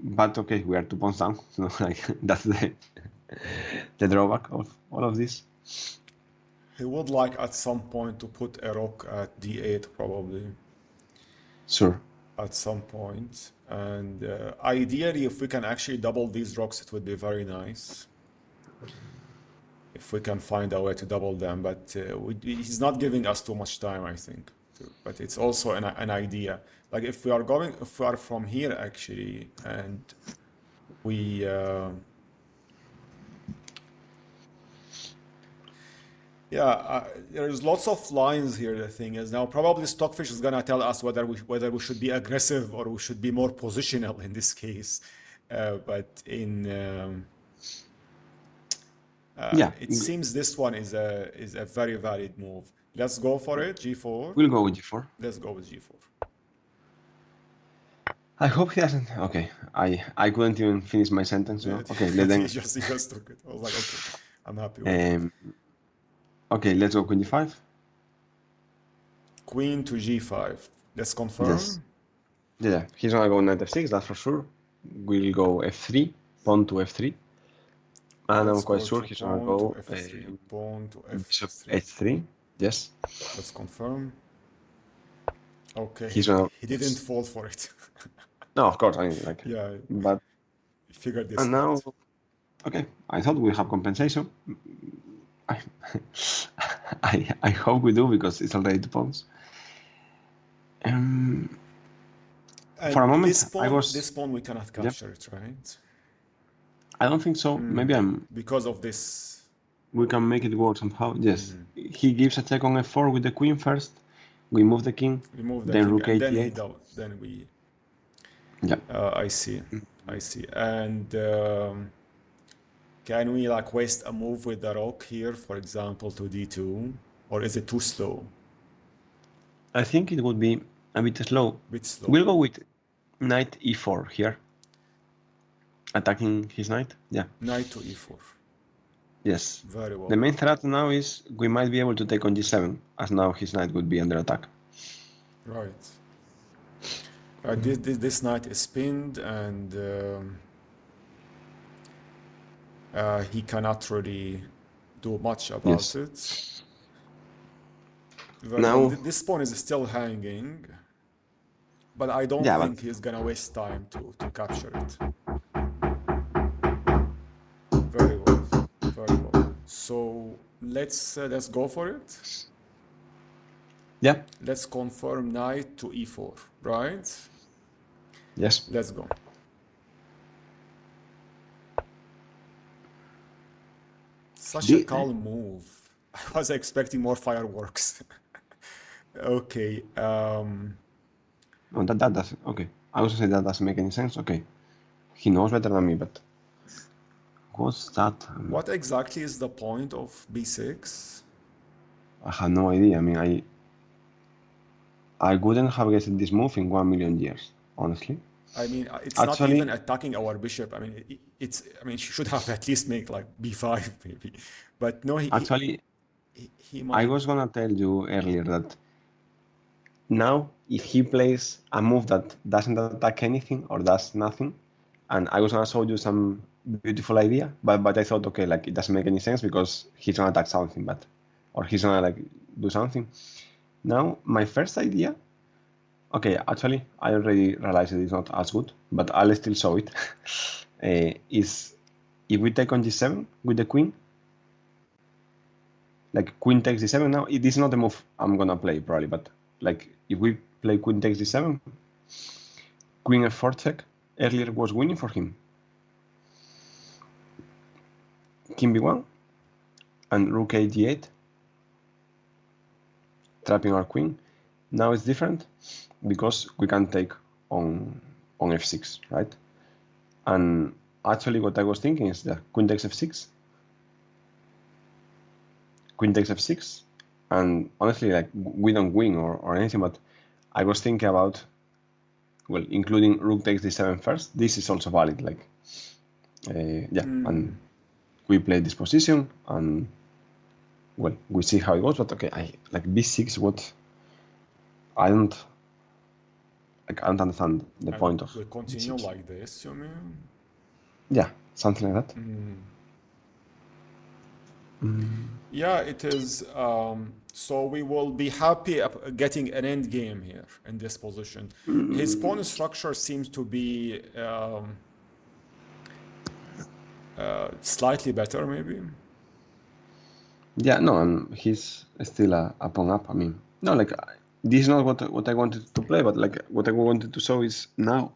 But okay, we are 2 pawns down. So like that's the drawback of all of this. He would like at some point to put a rook at d8 probably. Sure. At some point. And ideally, if we can actually double these rocks, it would be very nice. If we can find a way to double them, but he's not giving us too much time, I think. But it's also an idea. Like if we are from here actually, and we there's lots of lines here. The thing is now probably Stockfish is gonna tell us whether we should be aggressive or we should be more positional in this case. But in it seems this one is a very valid move. Let's go for it. G4. We'll go with G4. Let's go with G4. I hope he doesn't. Okay, I couldn't even finish my sentence. You know? Okay, let them. He just took it. I was like, okay, I'm happy with it. Okay, let's go Queen D5. Queen to G5. Let's confirm. Yes. Yeah, he's gonna go Knight F6, that's for sure. We'll go F3, pawn to F3. And I'm quite sure he's gonna go F3, pawn to F3. Bishop H3. Yes. Let's confirm. Okay, He's gonna. he didn't fall for it. No, of course. I mean, like, Yeah, but he figured this and now, out. okay. I thought we have compensation. I, I hope we do because it's already 2 points. For a And moment, this I pawn, was. this pawn we cannot Yep. capture it, right? I don't think so. Maybe Because of this. we can make it work somehow. Yes. He gives a check on f4 with the queen first. We move the king. Remove the Then king, rook and then a8. then we. Yeah. I see. I see. And can we like waste a move with the rook here, for example, to d2, or is it too slow? I think it would be a bit slow. Bit slow. We'll go with knight e4 here. Attacking his knight. Yeah. Knight to e4. Yes. Very well. The main threat now is we might be able to take on g7, as now his knight would be under attack. Right. Right. This knight is pinned, and he cannot really do much about it. Very Now, well. This pawn is still hanging, but I don't think he's gonna waste time to capture it. Very well. Very well. So let's go for it. yeah. Let's confirm knight to e4, right? Yes. Let's go. Such a calm move. I was expecting more fireworks. Okay. No, that does. Okay. I also say that doesn't make any sense. Okay. He knows better than me, but what's that? What exactly is the point of b6? I have no idea. I mean, I wouldn't have guessed this move in 1,000,000 years, honestly. I mean, it's Actually, not even attacking our bishop. I mean, I mean, she should have at least make like b5 maybe, but no. Actually, He might. I was gonna tell you earlier that now if he plays a move that doesn't attack anything or does nothing, and I was gonna show you some beautiful idea, but I thought, okay, like it doesn't make any sense because he's gonna attack something, or he's gonna like do something. Now my first idea. Okay, actually, I already realized it's not as good, but I'll still show it. Is if we take on g7 with the queen, like queen takes d7 now, it is not the move I'm gonna play probably, but like if we play queen takes d7, queen f4 check, earlier was winning for him. King b1 and rook a d8, trapping our queen. Now it's different because we can take on f6, right? And actually what I was thinking is that queen takes f6, queen takes f6, and honestly, like we don't win or anything, but I was thinking about, well, including rook takes d7 first. This is also valid, like, yeah, and we play this position, and well, we see how it goes. But okay, I like b6. What I don't understand the point of. We continue b6. like this, you mean? Yeah, something like that. Yeah, it is. So we will be happy getting an end game here in this position. His pawn structure seems to be slightly better, maybe. Yeah, no, and he's still a pawn up. I mean, no, like this is not what I wanted to play, but like what I wanted to show is now,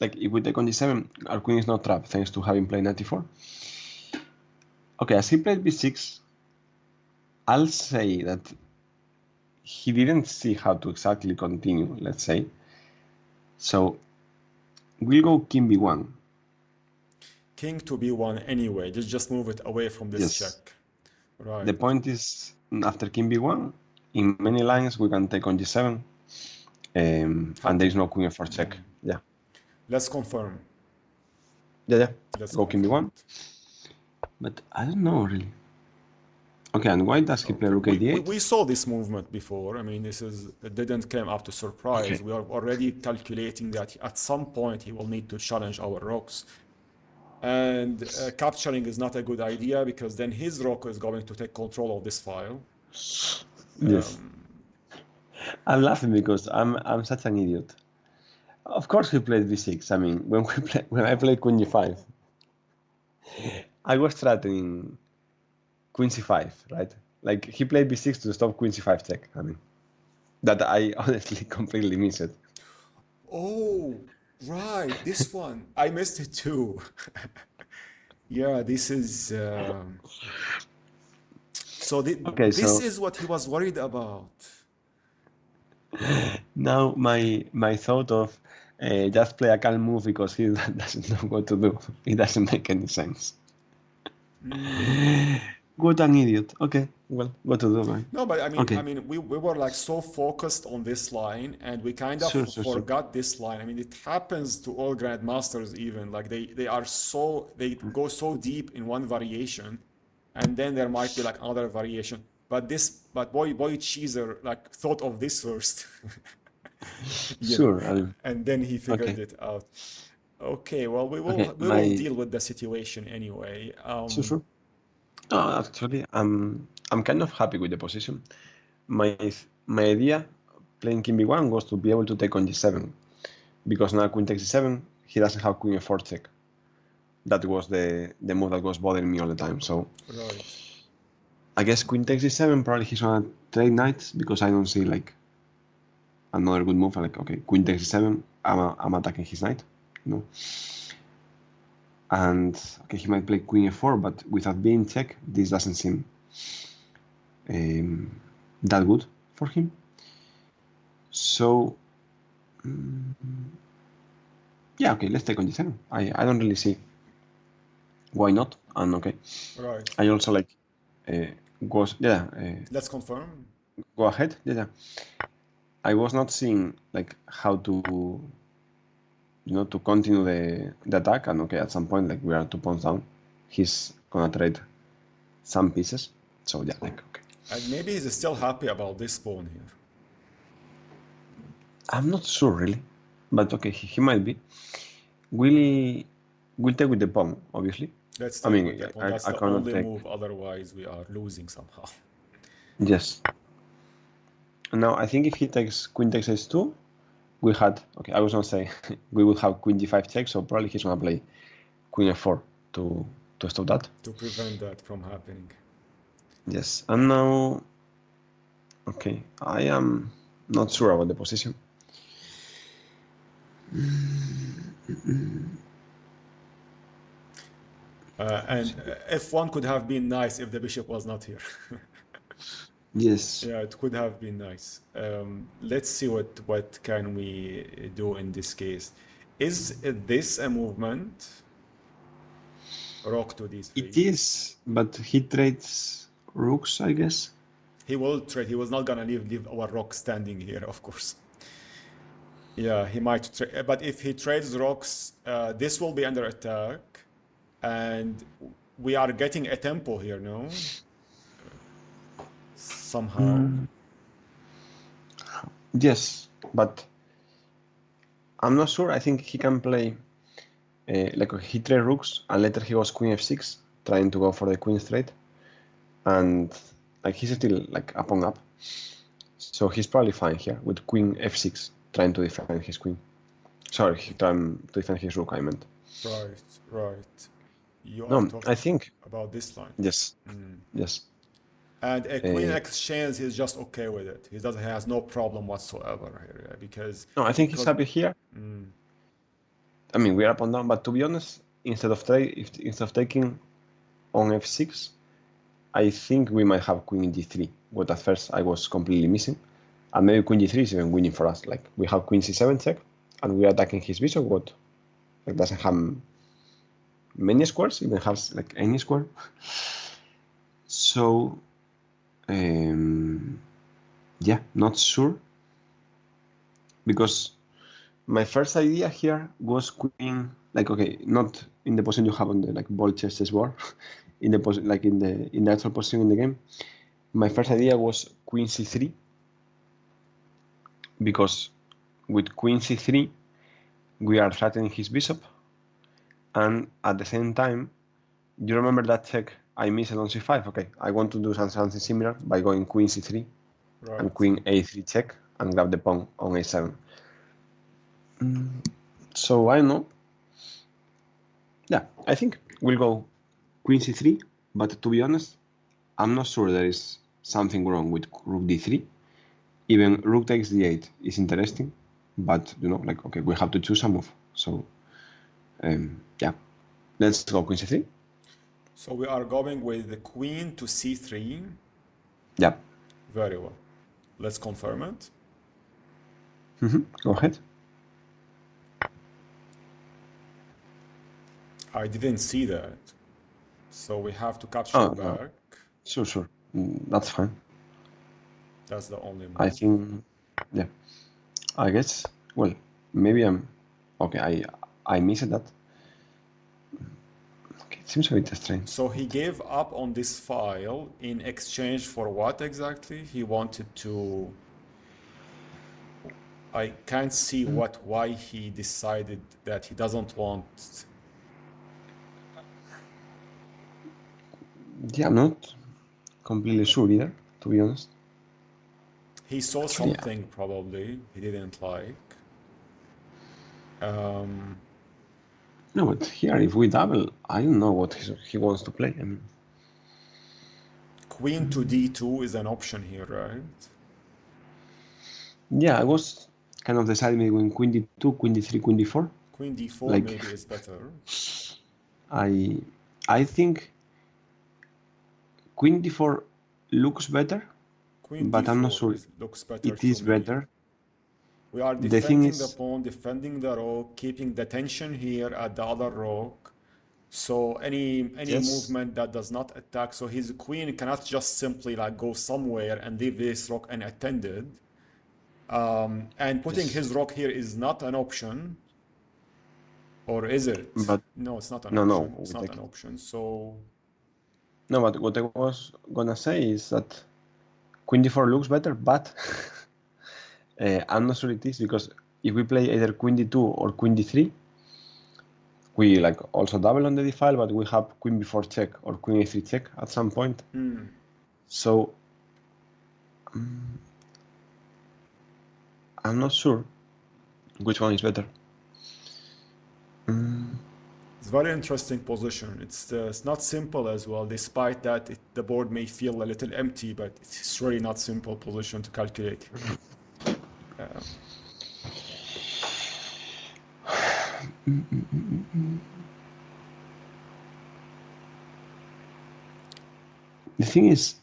like if we take on d7, our queen is not trapped thanks to having played knight e4. Okay, as he played b6, I'll say that he didn't see how to exactly continue, let's say. So we'll go king b1. King to b1 anyway. Just move it away from this check. Right. The point is, after king b1, in many lines we can take on g7, and there is no queen f4 check. Yeah. Let's confirm. Yeah. Let's go king b1. But I don't know really. Okay, and why does he play rook a8? We saw this movement before. I mean, it didn't come up to surprise. Okay. We are already calculating that at some point he will need to challenge our rooks. And capturing is not a good idea because then his rook is going to take control of this file. Yes. I'm laughing because I'm such an idiot. Of course he played b6. I mean, when I played queen g5, I was threatening queen c5, right? Like he played b6 to stop queen c5 check. I mean, that I honestly completely missed it. Oh, right, this one. I missed it too. Yeah, this is so Okay, this so is what he was worried about. now my thought of just play a calm move because he doesn't know what to do. It doesn't make any sense. What an idiot. Okay, well, what to do, man? No, but I Okay, mean, we were like so focused on this line, and we kind of sure. forgot this line. I mean, it happens to all grandmasters even. Like they are so they go so deep in one variation, and then there might be like another variation. But BoyCheeser like thought of this first, you know, Sure. I mean, and then he figured okay, it out. Okay, well okay. we will deal with the situation anyway. Sure. No, actually, I'm kind of happy with the position. My my idea playing king b1 was to be able to take on g7 because now queen takes g7, he doesn't have queen f4 check. That was the move that was bothering me all the time. So Right. I guess queen takes g7. Probably he's gonna trade knights because I don't see like another good move. Like okay, queen takes g7. I'm attacking his knight. You know, and okay, he might play queen f4, but without being check, this doesn't seem that good for him. So yeah, okay, let's take on g7. I don't really see why not. And okay, Right. I also like was yeah Let's confirm. go ahead. Yeah. I was not seeing like how to to continue the attack, and okay, at some point like we are 2 points down, he's gonna trade some pieces. So yeah, like okay, And maybe he's still happy about this pawn here. I'm not sure really, but okay, he might be. We'll take with the pawn, obviously. Let's I take with mean, the pawn. That's I the cannot only take. move. Otherwise, we are losing somehow. Yes. Now I think if he takes queen takes h2, we had okay. I was gonna say we would have queen g5 check, so probably he's gonna play queen f4 to stop that. To prevent that from happening. Yes, and now okay, I am not sure about the position. And f1 could have been nice if the bishop was not here. Yes, Yeah, it could have been nice. Let's see what can we do in this case. Is this a movement? Rook to it d3. is, but he trades rooks, I guess. He will trade. He was not gonna leave our rook standing here, of course. Yeah, he might trade. But if he trades rocks, this will be under attack, and we are getting a tempo here, no? Somehow. Yes, but I'm not sure. I think he can play like he trade rooks, and later he goes queen f6, trying to go for the queen straight, and like he's still like a pawn up, so he's probably fine here with queen f6, trying to defend his queen. Sorry, trying to defend his rook. I meant. Right, right. You are No, I talking think about this line. yes, yes. And a queen exchange, he's just okay with it. He has no problem whatsoever here, yeah, No, I think he's because happy here. I mean, we are up and down, but to be honest, instead of taking on f6, I think we might have queen d3. What at first I was completely missing, and maybe queen d3 is even winning for us. Like we have queen c7 check, and we are attacking his bishop. What like doesn't have many squares, even has like any square. So yeah, not sure because my first idea here was queen, like okay, not in the position you have on the like BoldChess chessboard, in the like in the actual position in the game. My first idea was queen c3 because with queen c3 we are threatening his bishop, and at the same time, you remember that check I missed on c5? Okay, I want to do something similar by going queen c3 Right. and queen a3 check and grab the pawn on a7. So I don't know. Yeah, I think we'll go queen c3, but to be honest, I'm not sure there is something wrong with rook d3. Even rook takes d8 is interesting, but you know, like, okay, we have to choose a move. So yeah, let's go queen c3. So we are going with the queen to c3. Yeah. Very well. Let's confirm it. Go ahead. I didn't see that. So we have to capture Oh, back. no. Sure. That's fine. That's the only move. I think, yeah. I guess, well, maybe I'm, okay, I missed that. Okay, it seems a bit strange. So he gave up on this file in exchange for what exactly? He wanted to... I can't see why he decided that he doesn't want... Yeah, I'm not completely sure either, to be honest. He saw Actually, yeah. something probably he didn't like. No, but here, if we double, I don't know what he wants to play. I mean, Queen to d2 is an option here, right? yeah, I was kind of deciding between queen d2, queen d3, queen d4. Queen d4 Like, maybe is better. I think queen d4 looks better, Queen but I'm not d4 sure looks better it to is me. better. We are The thing defending the is, pawn, defending the rook, keeping the tension here at the other rook. So any yes, movement that does not attack, so his queen cannot just simply like go somewhere and leave this rook unattended. And putting yes, his rook here is not an option, or is it? but No, it's not an no, option. It's we not take an it. option. So No, but what I was gonna say is that queen d4 looks better, but I'm not sure it is because if we play either queen d2 or queen d3, we like also double on the d file, but we have queen b4 check or queen a3 check at some point. So I'm not sure which one is better. it's very interesting position. It's not simple as well, despite that the board may feel a little empty, but it's really not simple position to calculate. The thing is,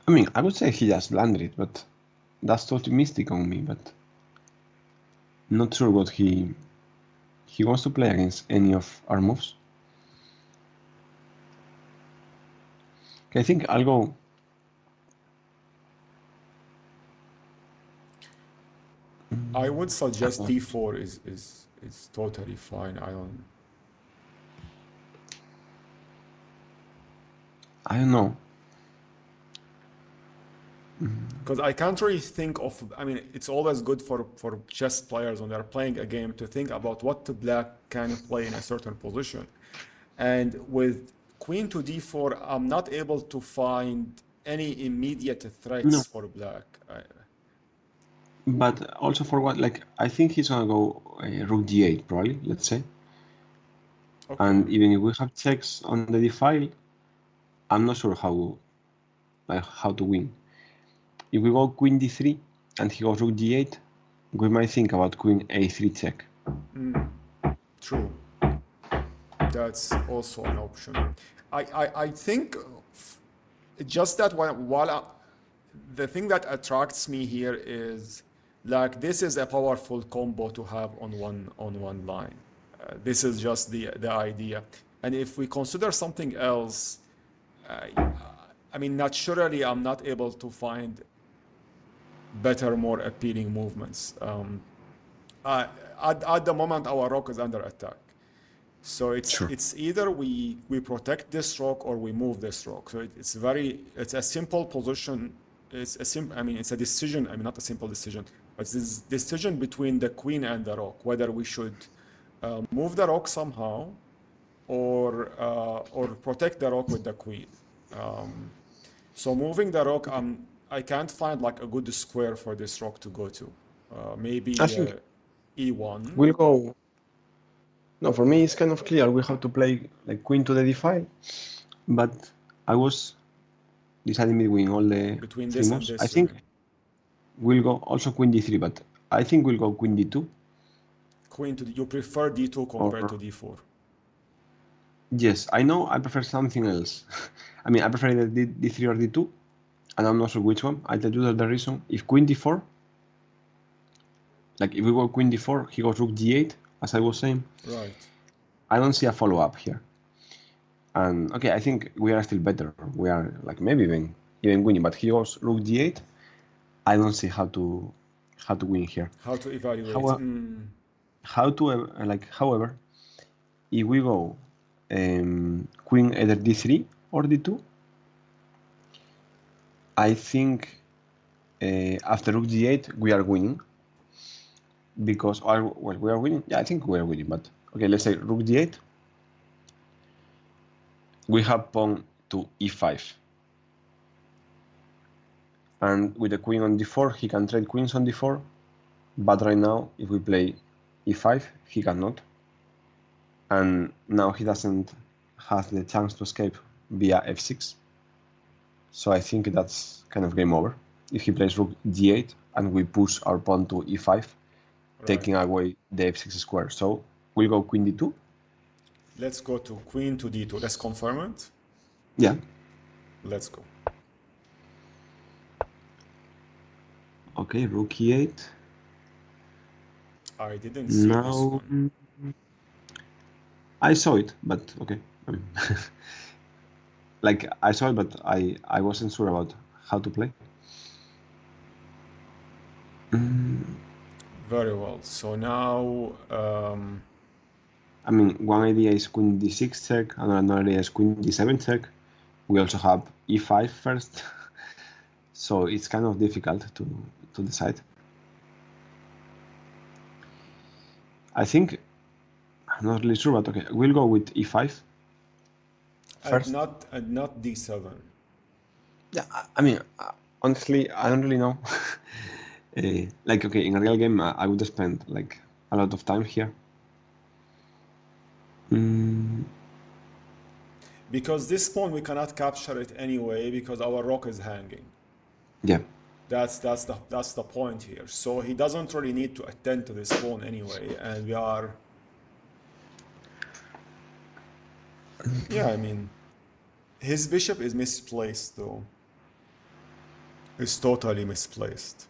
I mean, I would say he just blundered it, but that's too optimistic on me. But not sure what he wants to play against any of our moves. Okay, I think I'll go. I would suggest d4 is totally fine. I don't know. Because I can't really think of, I mean, it's always good for chess players when they're playing a game to think about what the black can play in a certain position. And with queen to d4, I'm not able to find any immediate threats for black. But also for what, like, I think he's gonna go rook d8 probably, let's say. Okay. And even if we have checks on the d file, I'm not sure how to win. If we go queen d3 and he goes rook d8, we might think about queen a3 check. True. That's also an option. I think just that the thing that attracts me here is like this is a powerful combo to have on one line. This is just the idea. And if we consider something else, I mean, naturally, I'm not able to find better, more appealing movements. At the moment, our rook is under attack. So it's either we protect this rook or we move this rook. So it's a simple position. I mean, it's a decision. I mean, not a simple decision, but it's this decision between the queen and the rook, whether we should move the rook somehow or protect the rook with the queen. So moving the rook, I can't find like a good square for this rook to go to. Maybe I think e1. we'll go. No, for me it's kind of clear. We have to play like queen to the d5, but I was deciding between all the Between three this and moves. this, I you think mean? we'll go also queen d3, but I think we'll go queen d2 Queen to you prefer d2 compared or to d4. yes, I know I prefer something else. I mean, I prefer either d3 or d2, and I'm not sure which one. I'll tell you the reason. If queen d4, like if we go queen d4, he goes rook d8, as I was saying. Right. I don't see a follow-up here. And okay, I think we are still better. We are like maybe even winning, but he goes rook d8. I don't see how to win here. How to evaluate? However, if we go queen either d3 or d2, I think after rook d8 we are winning because well we are winning. Yeah, I think we are winning. But okay, let's say rook d8. We have pawn to e5, and with the queen on d4, he can trade queens on d4. But right now, if we play e5, he cannot. And now he doesn't have the chance to escape via f6. So I think that's kind of game over. If he plays rook d8 and we push our pawn to e5, taking away the f6 square. So we'll go queen d2. Let's go to queen to d2. Let's confirm it. Yeah. Let's go. Okay, rook e8. I didn't see this Now one. I saw it, but okay. I mean, like I saw it, but I wasn't sure about how to play. Very well. So now, I mean, one idea is queen d6 check, and another idea is queen d7 check. We also have e5 first, so it's kind of difficult to decide. I think I'm not really sure, but okay, we'll go with e5 first. and not d7. Yeah, I mean, honestly, I don't really know. Like, okay, in a real game, I would spend like a lot of time here. Because this pawn we cannot capture it anyway because our rook is hanging. Yeah. That's the point here. So he doesn't really need to attend to this pawn anyway, and we are. Yeah, I mean, his bishop is misplaced though. It's totally misplaced.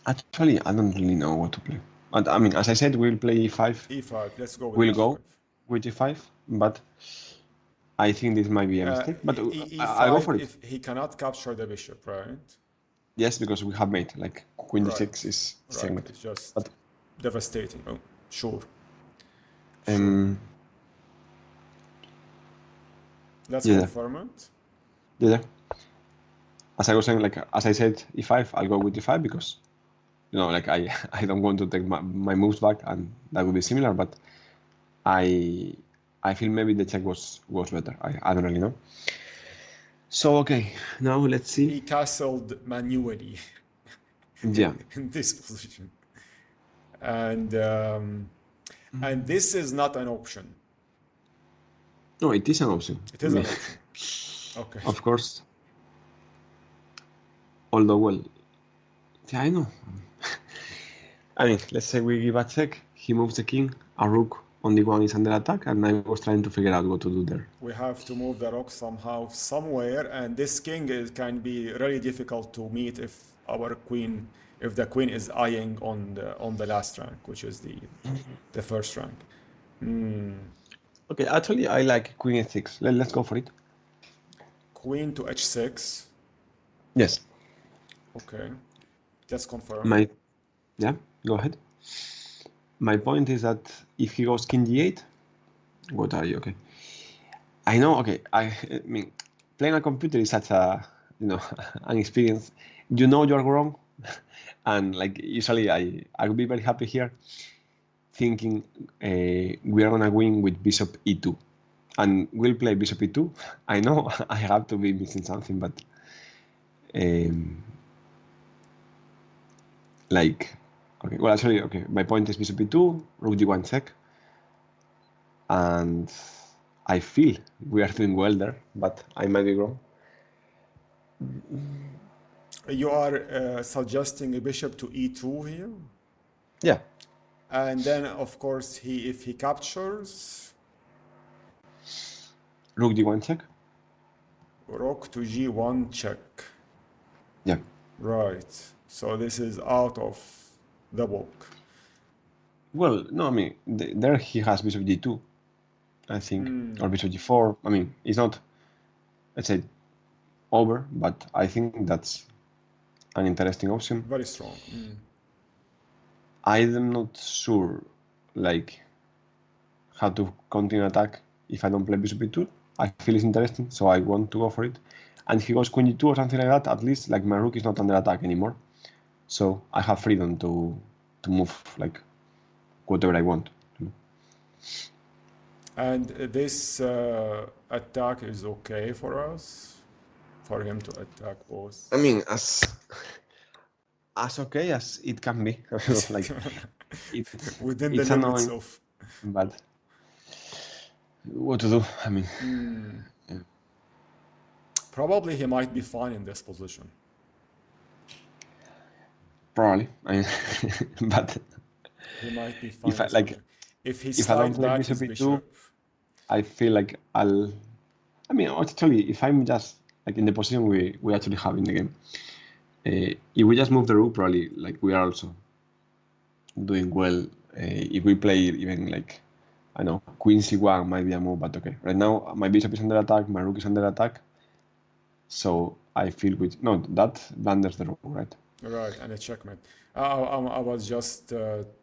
Actually, I don't really know what to play. And I mean, as I said, we'll play e5. E5. Let's go with We'll E5. go with e5, but I think this might be a mistake. But E5 I'll go for it. if he cannot capture the bishop, right? Yes, because we have made like queen d6 is right. It's just devastating. Oh, sure. Let's confirm it. Yeah. As I was saying, like as I said, e5, I'll go with e5 because like I don't want to take my moves back, and that would be similar. But I feel maybe the check was better. I don't really know. So okay, now let's see. He castled manually. Yeah. In this position, and this is not an option. No, it is an option. It is an option. Okay. Of course. Although, well, yeah, I know. I mean, let's say we give a check. He moves the king. A rook on the one is under attack, and I was trying to figure out what to do there. We have to move the rook somehow, somewhere, and this king can be really difficult to meet if the queen is eyeing on the last rank, which is the first rank. Okay, actually, I like queen h6. Let's go for it. Queen to h6. Yes. Okay. Let's confirm. Yeah, go ahead. My point is that if he goes king d8, what are you? Okay. I know, okay, I mean, playing a computer is such an experience. You know you're wrong, and like usually I would be very happy here, thinking we are gonna win with bishop e2, and we'll play bishop e2. I know I have to be missing something, but like, okay, well, actually, okay, my point is bishop e2, rook d1 check, and I feel we are doing well there, but I might be wrong. You are suggesting a bishop to e2 here? Yeah, And then, of course, if he captures, rook d1 check. rook to g1 check. Yeah. Right. So this is out of the book. Well, no, I mean, there he has bishop d2, I think, or bishop d4. I mean, it's not, let's say, over, but I think that's an interesting option. Very strong. I'm not sure, like, how to continue attack if I don't play bishop e2. I feel it's interesting, so I want to go for it. And if he goes queen e2 or something like that, at least like my rook is not under attack anymore. So I have freedom to move like whatever I want. And this attack is okay for us, for him to attack both. I mean, as okay as it can be. Like Within the it's limits annoying, of. but what to do? I mean, yeah. Probably he might be fine in this position. Probably. I mean, but He might be fine if in I this like, position. If he if I don't slides play back bishop his e2, bishop. I feel like I'll. I mean, actually, if I'm just like in the position we actually have in the game, if we just move the rook, probably like we are also doing well. If we play even like, I know, queen c1 might be a move, but okay. Right now, my bishop is under attack, my rook is under attack, so I feel no, that blunders the rook, right? Right, and a checkmate. I was just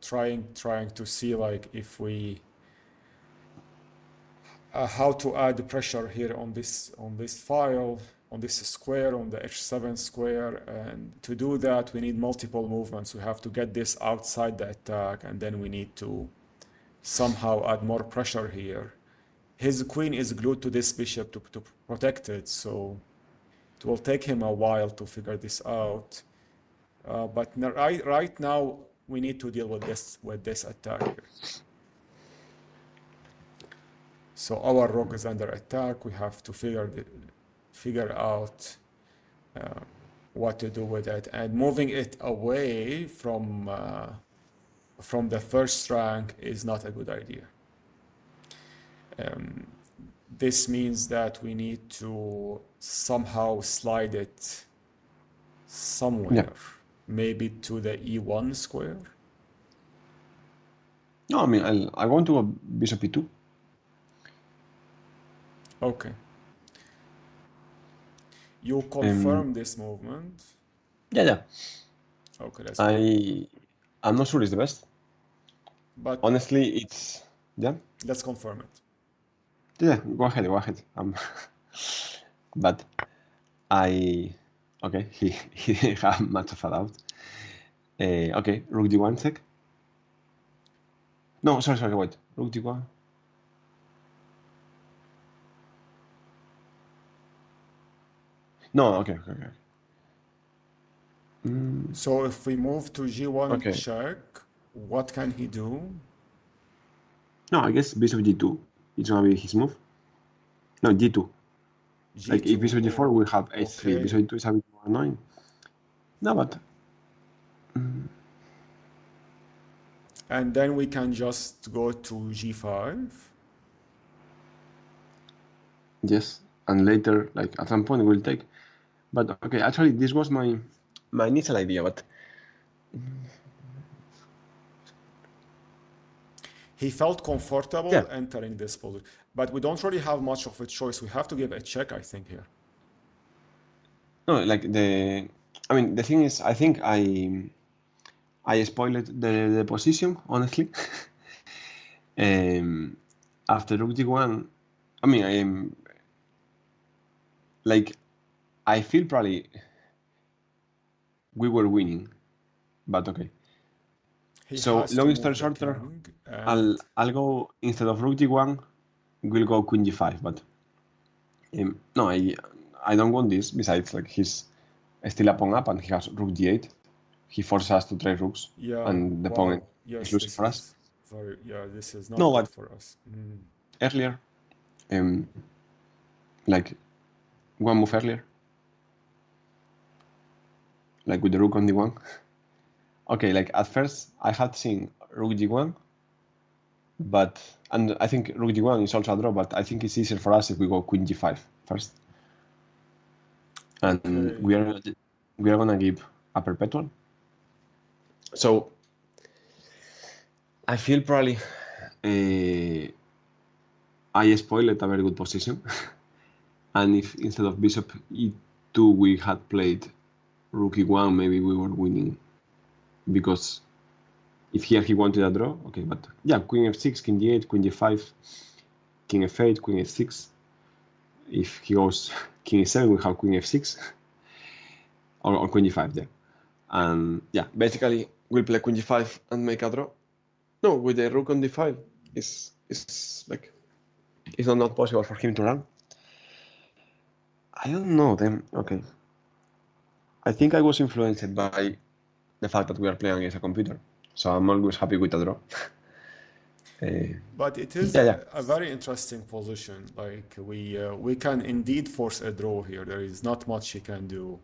trying to see like if we how to add pressure here on this file, on this square, on the h7 square, and to do that we need multiple movements. We have to get this outside the attack, and then we need to somehow add more pressure here. His queen is glued to this bishop to protect it, so it will take him a while to figure this out. But right now we need to deal with this attack here. So our rook is under attack. We have to figure out what to do with it, and moving it away from the first rank is not a good idea. This means that we need to somehow slide it somewhere, maybe to the e1 square. No, I mean, I want to go bishop e2. Okay. You confirm this movement? Yeah. Okay, let's go. I'm not sure it's the best. But honestly, it's let's confirm it. Yeah, go ahead. But okay, he didn't have much of a doubt. Okay, rook d1 check. No, sorry, wait. Rook d1. No, okay. So if we move to g1 Okay. check, what can he do? No, I guess bishop d2. It's gonna be his move. No, g2. G2. Like if bishop d4, we have h3. Okay. Bishop d2 is a bit more annoying. No, but. And then we can just go to g5. Yes, and later, like at some point, we'll take. But okay, actually, this was my initial idea, but he felt comfortable entering this position, but we don't really have much of a choice. We have to give a check, I think, here. No, like the thing is, I think I spoiled the position, honestly. After rook d1, I mean, I feel probably we were winning, but okay. So long story shorter, I'll go instead of rook d1, we'll go queen g5, but no, I don't want this. Besides, like he's still a pawn up and he has rook d8. He forces us to trade rooks, Yeah. and the Wow. opponent is Yes, losing this for us. is very. Yeah, this is not No, good but for us. Mm. earlier, like one move earlier, like with the rook on d1. Okay, like at first I had seen rook g1, and I think rook g1 is also a draw, but I think it's easier for us if we go queen g5 first. And Okay. we are gonna give a perpetual. So I feel probably I spoiled a very good position. And if instead of bishop e2 we had played rook e1, maybe we were winning. Because if here he wanted a draw, okay, but yeah, queen f6, king d8, queen d5, king f8, queen f6. If he goes king e7, we have queen f6 or queen d5 there. And yeah, basically we'll play queen g5 and make a draw. No, with the rook on d5, it's like it's not possible for him to run. I don't know then. Okay, I think I was influenced by the fact that we are playing against a computer, so I'm always happy with a draw. But it is Yeah. a very interesting position. Like we can indeed force a draw here. There is not much he can do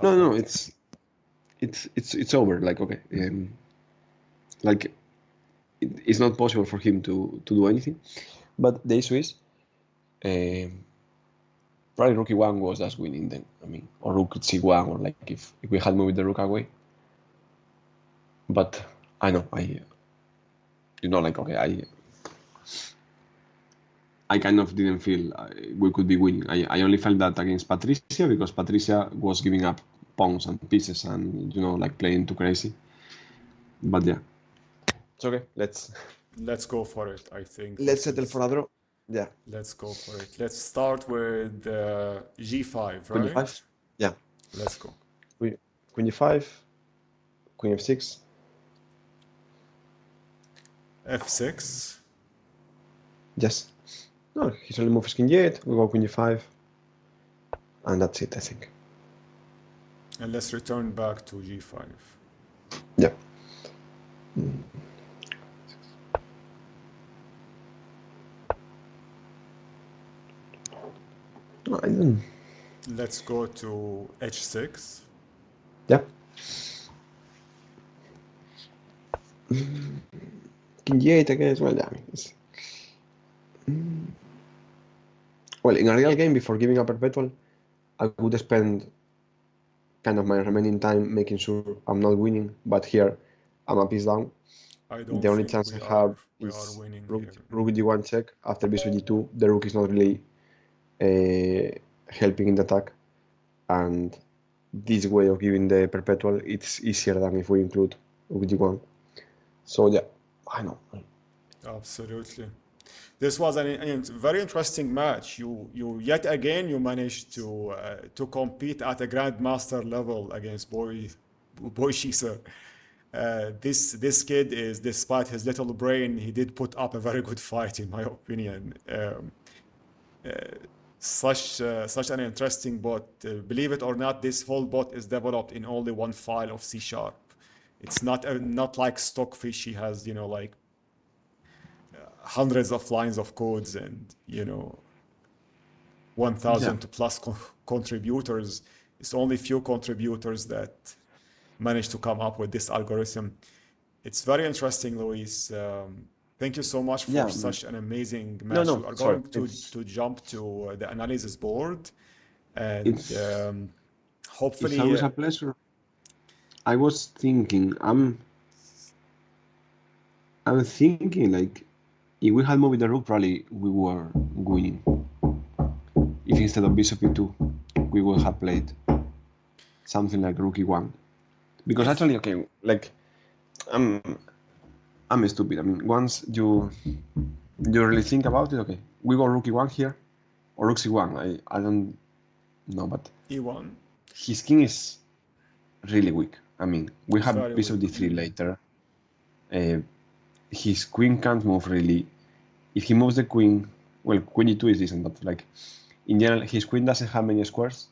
No, about it. it's over. Like okay, like it's not possible for him to do anything. But the issue is, probably rook e1 was just winning then. I mean, or rook c1, or like if we had moved the rook away. But I know like okay, I kind of didn't feel we could be winning. I only felt that against Patricia because Patricia was giving up pawns and pieces and like playing too crazy. But yeah, it's okay. Let's go for it. I think Let's this settle for is. a draw. Yeah, Let's go for it. Let's start with G5, queen right? d5. Yeah, Let's go. queen d5, queen f6. F6. Yes. No, he's only moves king d8. We go queen d5, and that's it. I think. And let's return back to G5. Yeah. I don't. Let's go to H6. Yeah. King d8 again. Well, yeah. Well, in a real game, before giving a perpetual, I would spend kind of my remaining time making sure I'm not winning. But here, I'm a piece down. I The don't only think chance I have we are is winning rook, here. rook d1 check after bishop g2. The rook is not really helping in the attack, and this way of giving the perpetual it's easier than if we include rook d1. So yeah, I know. Absolutely. This was a very interesting match. You yet again you managed to compete at a grandmaster level against BoyCheeser. This kid is, despite his little brain, he did put up a very good fight, in my opinion. Such an interesting bot. Believe it or not, this whole bot is developed in only one file of C#. It's not like Stockfish. He has like hundreds of lines of codes and 1,000 Yeah, plus contributors. It's only few contributors that managed to come up with this algorithm. It's very interesting, Luis. Thank you so much for yeah. such an amazing match. We No, are sorry. going to jump to the analysis board, and It's it's hopefully, always a pleasure. I was thinking, I'm thinking like if we had moved the rook, probably we were winning. If instead of bishop e2, we would have played something like rook e1. Because if actually, okay, like I'm I'm stupid. I mean, once you really think about it, okay, we go rook e1 here or rook c1. I don't know, but E1 his king is really weak. I mean, we is have very bishop weak. d3 later. Uh, his queen can't move really. If he moves the queen, well, queen e2 is decent, but like in general, his queen doesn't have many squares.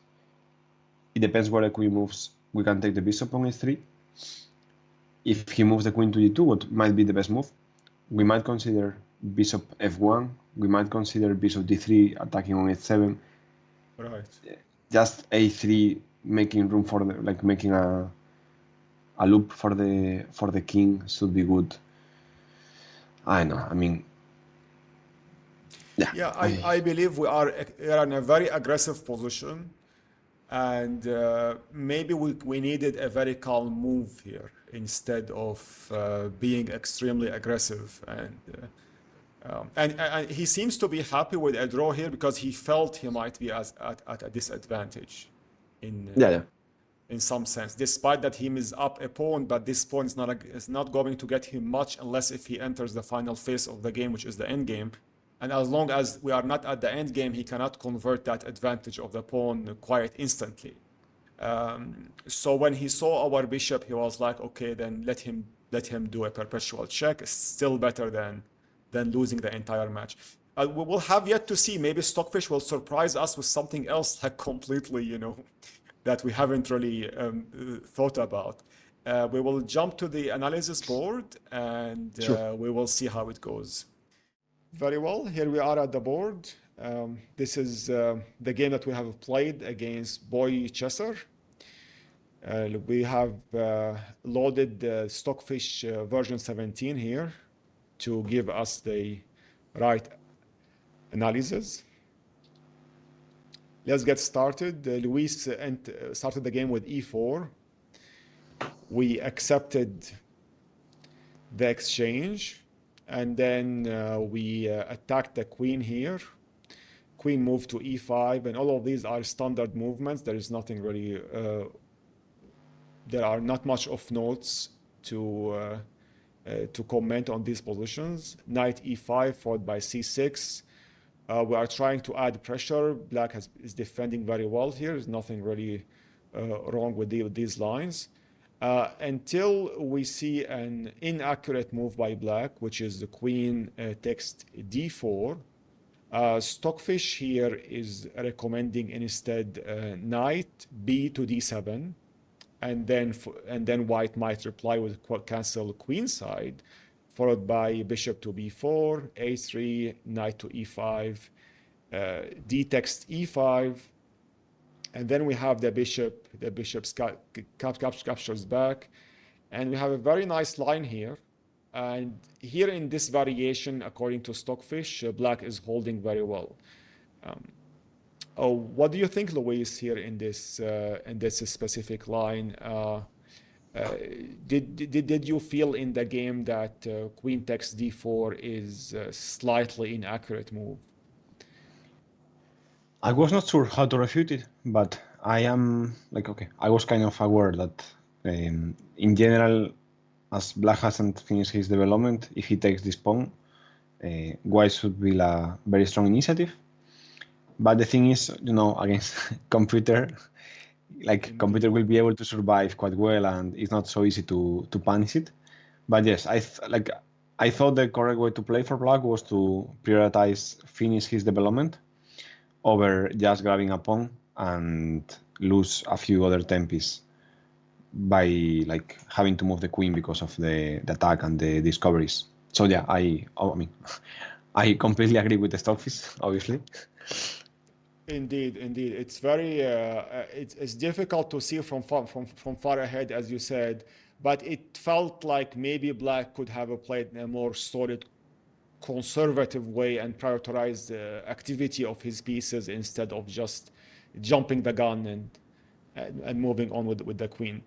It depends where the queen moves. We can take the bishop on e3. If he moves the queen to e2, what might be the best move? We might consider bishop f1. We might consider bishop d3 attacking on h7. Right. Just a3 making room for the, like making a loop for the king should be good. I don't know. I mean, yeah. Yeah, I believe we are in a very aggressive position, and maybe we needed a very calm move here instead of being extremely aggressive. And he seems to be happy with a draw here because he felt he might be at a disadvantage in Yeah, yeah. in some sense, despite that he is up a pawn, but this pawn is not going to get him much unless if he enters the final phase of the game, which is the end game. And as long as we are not at the end game, he cannot convert that advantage of the pawn quite instantly. So when he saw our bishop, he was like, okay, then let him do a perpetual check. It's still better than losing the entire match. We will have yet to see. Maybe Stockfish will surprise us with something else, like completely, that we haven't really thought about. We will jump to the analysis board and Sure. we will see how it goes. Very well, here we are at the board. This is the game that we have played against BoyCheeser. We have loaded the Stockfish version 17 here to give us the right analysis. Let's get started. Luis started the game with e4. We accepted the exchange, and then we attacked the queen here. Queen moved to e5, and all of these are standard movements. There is nothing really, there are not much of notes to comment on these positions. Knight e5 followed by c6. We are trying to add pressure. Black is defending very well here. There's nothing really wrong with these lines. Until we see an inaccurate move by Black, which is the queen takes d4. Stockfish here is recommending instead knight b to d7, and then white might reply with cancel queenside, followed by bishop to b4, a3, knight to e5, d takes e5, and then we have the bishop. The bishop captures back, and we have a very nice line here. And here in this variation, according to Stockfish, Black is holding very well. What do you think, Luis, here in this specific line? Did you feel in the game that queen takes d4 is a slightly inaccurate move? I was not sure how to refute it, but I am like, okay, I was kind of aware that in general, as Black hasn't finished his development, if he takes this pawn, white should be a very strong initiative. But the thing is, against computer, like computer will be able to survive quite well, and it's not so easy to punish it. But yes, I thought the correct way to play for Black was to prioritize finish his development over just grabbing a pawn and lose a few other tempis by like having to move the queen because of the attack and the discoveries. So yeah, I mean, I completely agree with the Stockfish, obviously. Indeed. It's very it's difficult to see from far ahead, as you said, but it felt like maybe Black could have played in a more solid, conservative way and prioritize the activity of his pieces instead of just jumping the gun and moving on with the queen.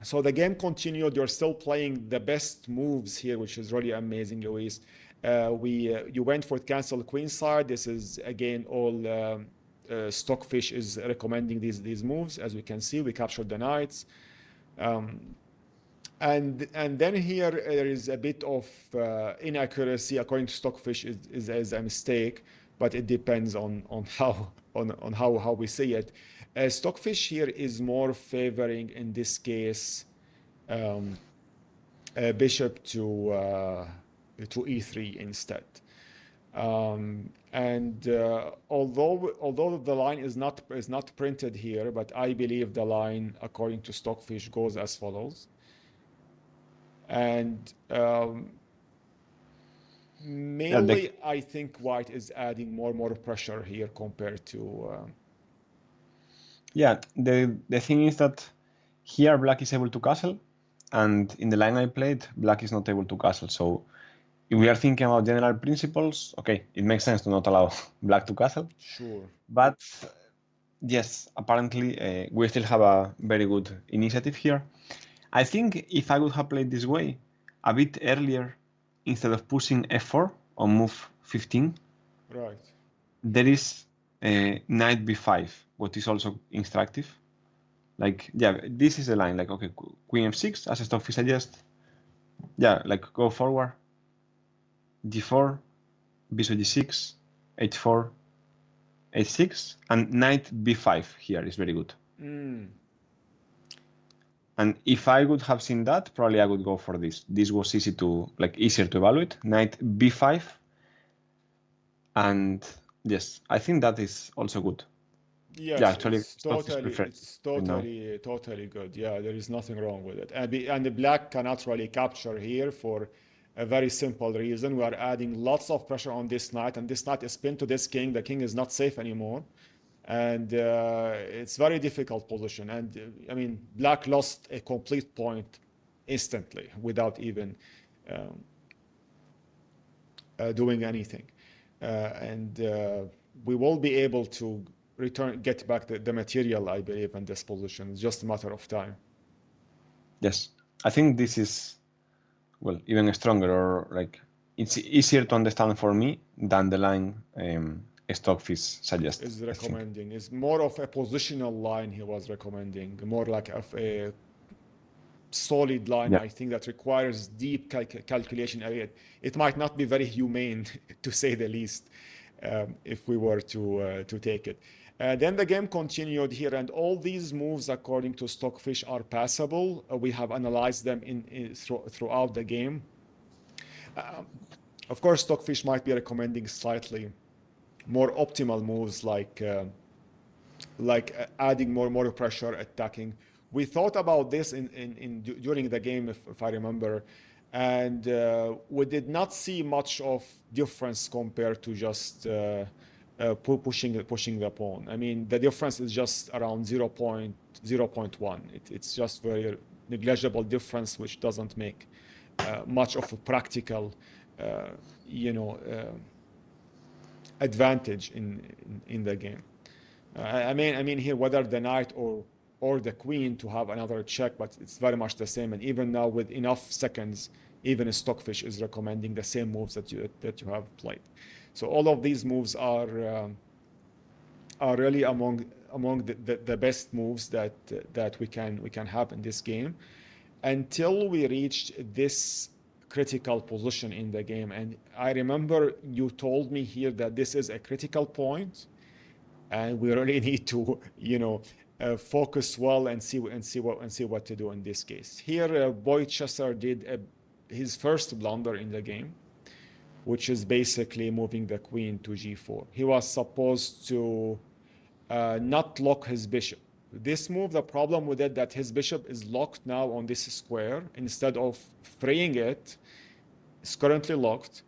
So the game continued. You're still playing the best moves here, which is really amazing, Luis. You went for cancel queenside. This is again all Stockfish is recommending these moves. As we can see, we captured the knights. And then here there is a bit of inaccuracy according to Stockfish is a mistake, but it depends on how we see it. Stockfish here is more favoring in this case bishop to e3 instead. And although the line is not printed here, but I believe the line according to Stockfish goes as follows. And Yeah, mainly, I think white is adding more pressure here compared to. yeah. The thing is that here black is able to castle, and in the line I played, black is not able to castle. So if we are thinking about general principles, okay, it makes sense to not allow black to castle. Sure. But yes, apparently we still have a very good initiative here. I think if I would have played this way a bit earlier, instead of pushing f4 on move 15, Right. there is knight b5, what is also instructive. Like, yeah, this is the line. Like, okay, queen f6, as Stockfish suggests. Yeah, like go forward, d4, bishop g6, h4, h6, and knight b5 here is very good. Mm. And if I would have seen that, probably I would go for this. This was easier to evaluate. Knight b5, and yes, I think that is also good. Yeah, Yes, actually, Stockfish prefers it it's right now. totally good. Yeah, there is nothing wrong with it. And the black cannot really capture here for a very simple reason. We are adding lots of pressure on this knight, and this knight is pinned to this king. The king is not safe anymore, and it's very difficult position. And I mean, black lost a complete point instantly without even um, doing anything. And we will be able to get back the material, I believe, in this position. It's just a matter of time. Yes, I think this is, well, even stronger, or like it's easier to understand for me than the line Stockfish suggests, Is I think. recommending is more of a positional line he was recommending, more like a solid line. Yeah. I think that requires deep calculation. It might not be very humane, to say the least, if we were to take it. Then the game continued here, and all these moves, according to Stockfish, are passable. We have analyzed them throughout the game. Of course, Stockfish might be recommending slightly more optimal moves like adding more pressure, attacking. We thought about this during the game, if I remember, and we did not see much of difference compared to just pushing the pawn. I mean, the difference is just around 0.1. It's just very negligible difference, which doesn't make much of a practical, uh, you know, advantage in the game. I mean here whether the knight or the queen to have another check, but it's very much the same. And even now with enough seconds, even Stockfish is recommending the same moves that you have played. So all of these moves are really among the best moves that we can have in this game until we reached this critical position in the game. And I remember you told me here that this is a critical point, and we really need to focus well and see what to do in this case. Here, BoyCheeser did his first blunder in the game, which is basically moving the queen to g4. He was supposed to not lock his bishop. This move, the problem with it, that his bishop is locked now on this square. Instead of freeing it, it's currently locked.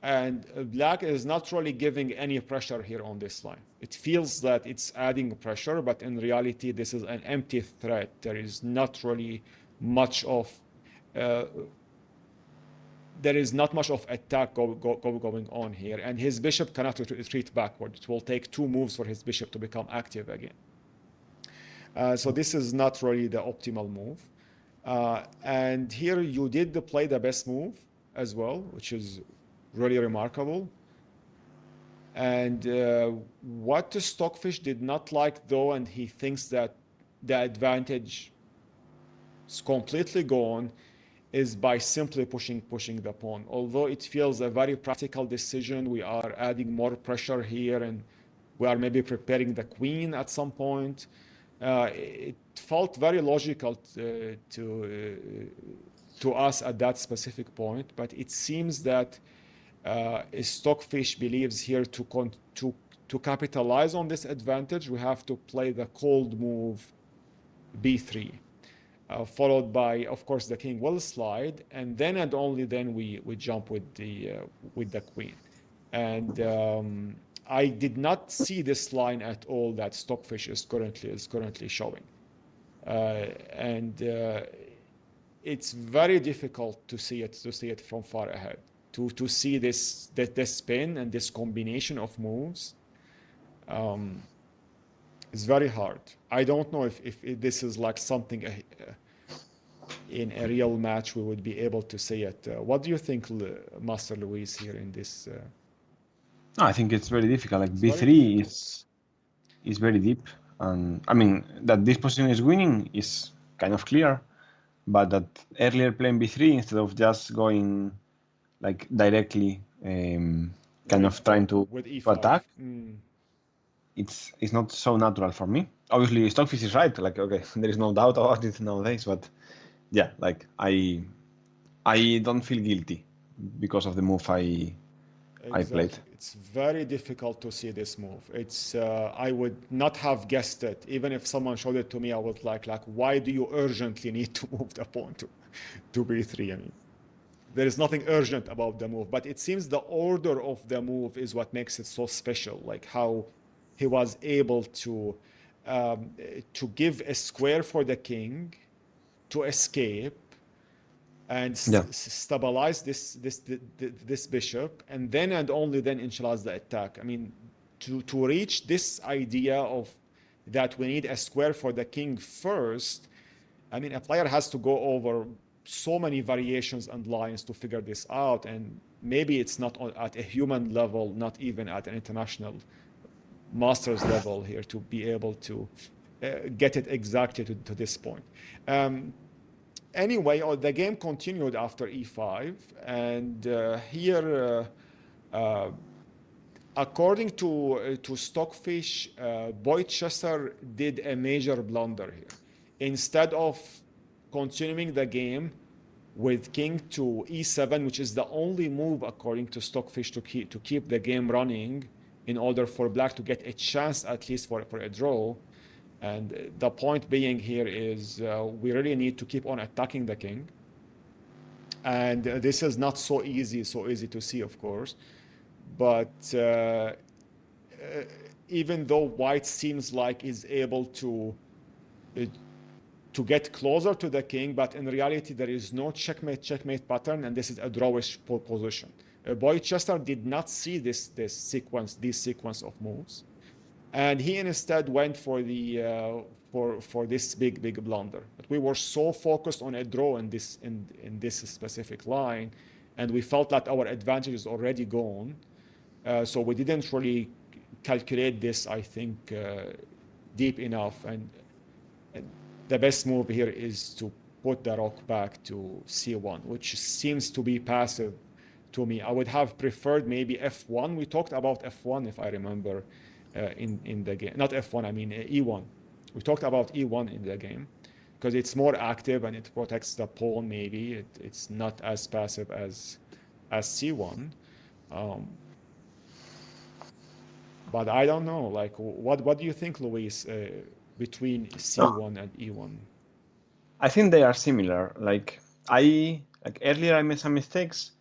And black is not really giving any pressure here on this line. It feels that it's adding pressure, but in reality, this is an empty threat. There is not really much of uh, there is not much of attack going on here, and his bishop cannot retreat backward. It will take two moves for his bishop to become active again. So this is not really the optimal move. And here you did play the best move as well, which is really remarkable. And what the Stockfish did not like, though, and he thinks that the advantage is completely gone, is by simply pushing the pawn. Although it feels a very practical decision, we are adding more pressure here, and we are maybe preparing the queen at some point. It felt very logical to us at that specific point, but it seems that Stockfish believes here to capitalize on this advantage, we have to play the cold move b3, followed by, of course, the king will slide, and then and only then we jump with the queen. And I did not see this line at all that Stockfish is currently showing, and it's very difficult to see it from far ahead. To see this spin and this combination of moves is very hard. I don't know if this is like something in a real match we would be able to see it. What do you think, Master Luis, here in this? No, I think it's very difficult. Like It's very b3 difficult. is very deep, and I mean that this position is winning is kind of clear, but that earlier playing b3 instead of just going like directly, kind of trying to with e5. attack, it's not so natural for me. Obviously, Stockfish is right. Like, okay, there is no doubt about it nowadays. But yeah, like I don't feel guilty because of the move I played. Exactly. It's very difficult to see this move. It's I would not have guessed it. Even if someone showed it to me, I would like, why do you urgently need to move the pawn to b3? I mean, there is nothing urgent about the move, but it seems the order of the move is what makes it so special. Like how he was able to give a square for the king to escape and Yeah. stabilize this bishop, and then and only then initialize the attack. I mean, to reach this idea of that we need a square for the king first, I mean, a player has to go over so many variations and lines to figure this out, and maybe it's not at a human level, not even at an international masters level here to be able to get it exactly to this point. Anyway, the game continued after e5, and here, according to Stockfish, BoyCheeser did a major blunder here. Instead of continuing the game with king to e7, which is the only move according to Stockfish to keep the game running in order for black to get a chance at least for a draw. And the point being here is we really need to keep on attacking the king. And this is not so easy to see, of course. But even though white seems like is able to get closer to the king, but in reality there is no checkmate pattern, and this is a drawish position. BoyCheeser did not see this sequence of moves, and he instead went for the for this big blunder. But we were so focused on a draw in this specific line, and we felt that our advantage is already gone. So we didn't really calculate this, I think, deep enough. And the best move here is to put the rook back to c1, which seems to be passive to me. I would have preferred maybe f1. We talked about f1, if I remember, in the game. Not f1, I mean e1. We talked about e1 in the game because it's more active and it protects the pawn. Maybe it's not as passive as c1. But I don't know. Like, what do you think, Luis, between c1 and e1? I think they are similar. Like earlier I made some mistakes.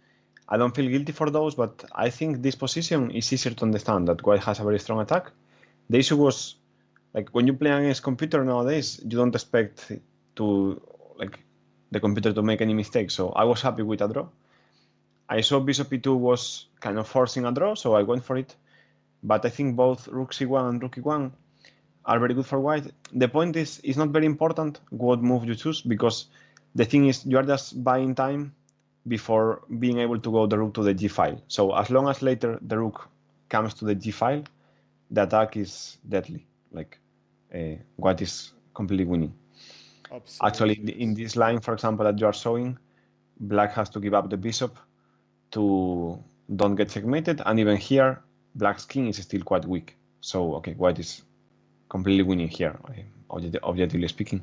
I don't feel guilty for those, but I think this position is easier to understand, that white has a very strong attack. The issue was, like, when you play against computer nowadays, you don't expect to, like, the computer to make any mistakes. So I was happy with a draw. I saw bishop e2 was kind of forcing a draw, so I went for it. But I think both rook c1 and rook e1 are very good for white. The point is, it's not very important what move you choose, because the thing is, you are just buying time before being able to go the rook to the g file. So as long as later the rook comes to the g file, the attack is deadly. Like, white is completely winning. Absolutely. Actually, in this line, for example, that you are showing, black has to give up the bishop to don't get checkmated, and even here, black's king is still quite weak. So, okay, white is completely winning here, objectively speaking.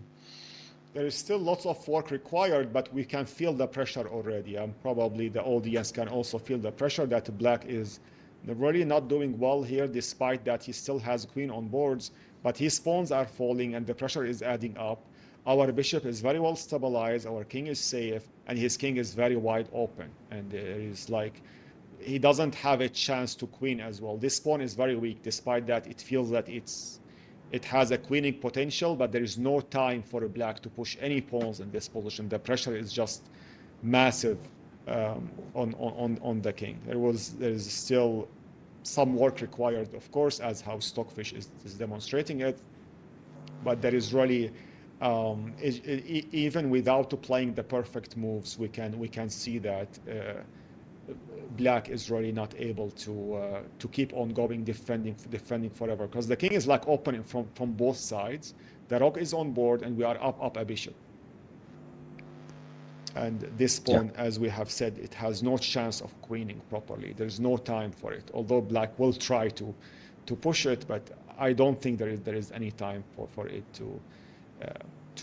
there is still lots of work required, but we can feel the pressure already. And probably the audience can also feel the pressure that Black is really not doing well here, despite that he still has queen on boards, but his pawns are falling and the pressure is adding up. Our bishop is very well stabilized, our king is safe, and his king is very wide open. And it is like, he doesn't have a chance to queen as well. This pawn is very weak, despite that it feels that it has a queening potential, but there is no time for a Black to push any pawns in this position. The pressure is just massive on the king. There is still some work required, of course, as how Stockfish is demonstrating it, but there is really even without playing the perfect moves, we can see that Black is really not able to keep on going defending forever, because the king is like opening from both sides. The rook is on board, and we are up a bishop. And this pawn, as we have said, it has no chance of queening properly. There's no time for it. Although Black will try to push it, but I don't think there is any time for it to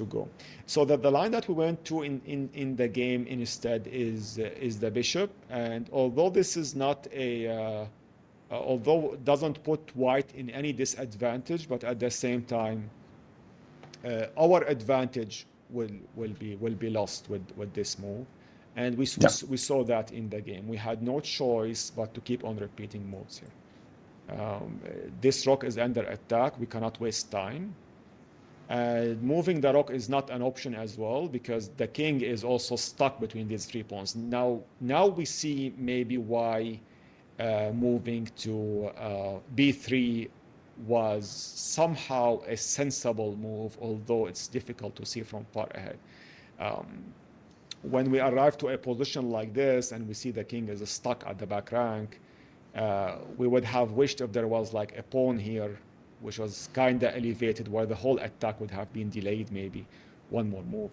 go. So that the line that we went to in the game instead is the bishop. And although this is not although it doesn't put white in any disadvantage, but at the same time, our advantage will be lost with this move. And we saw that in the game. We had no choice but to keep on repeating moves here. This rook is under attack. We cannot waste time. Moving the rook is not an option as well, because the king is also stuck between these 3 pawns. Now we see maybe why moving to b3 was somehow a sensible move, although it's difficult to see from far ahead. When we arrive to a position like this and we see the king is stuck at the back rank, we would have wished if there was like a pawn here which was kind of elevated, where the whole attack would have been delayed, maybe one more move.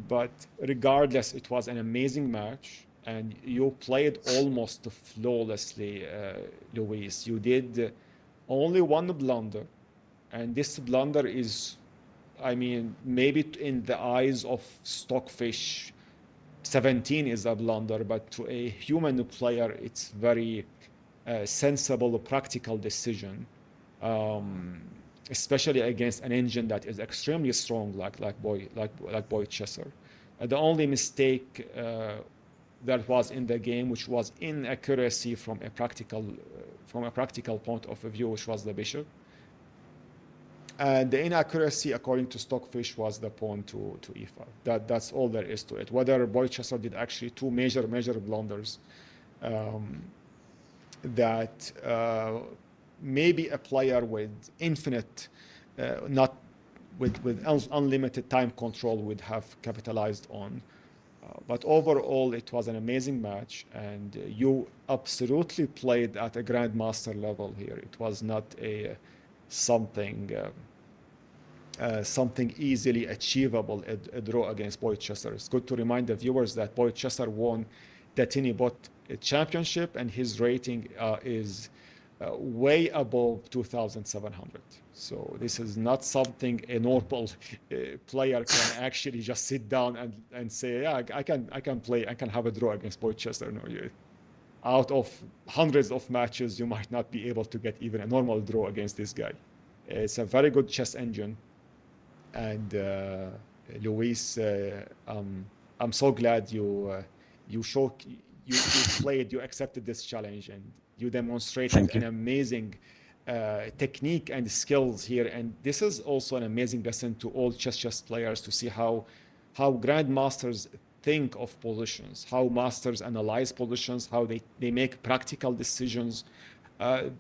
But regardless, it was an amazing match, and you played almost flawlessly, Luis. You did only one blunder, and this blunder is, I mean, maybe in the eyes of Stockfish, 17 is a blunder, but to a human player, it's very sensible, practical decision. Especially against an engine that is extremely strong, like BoyCheeser. The only mistake that was in the game, which was inaccuracy from a practical point of view, which was the bishop. And the inaccuracy, according to Stockfish, was the pawn to e5. That's all there is to it. Whether BoyCheeser did actually 2 major blunders that maybe a player with infinite, not with unlimited time control would have capitalized on. But overall, it was an amazing match, and you absolutely played at a grandmaster level here. It was not something easily achievable, a draw against BoyCheeser. It's good to remind the viewers that BoyCheeser won the Tinibot championship, and his rating is way above 2,700. So this is not something a normal player can actually just sit down and say, yeah, I can play, I can have a draw against BoyCheeser. No, out of hundreds of matches, you might not be able to get even a normal draw against this guy. It's a very good chess engine. And Luis, I'm so glad you played, you accepted this challenge, and you demonstrated an amazing technique and skills here. And this is also an amazing lesson to all chess players, to see how grandmasters think of positions, how masters analyze positions, how they make practical decisions.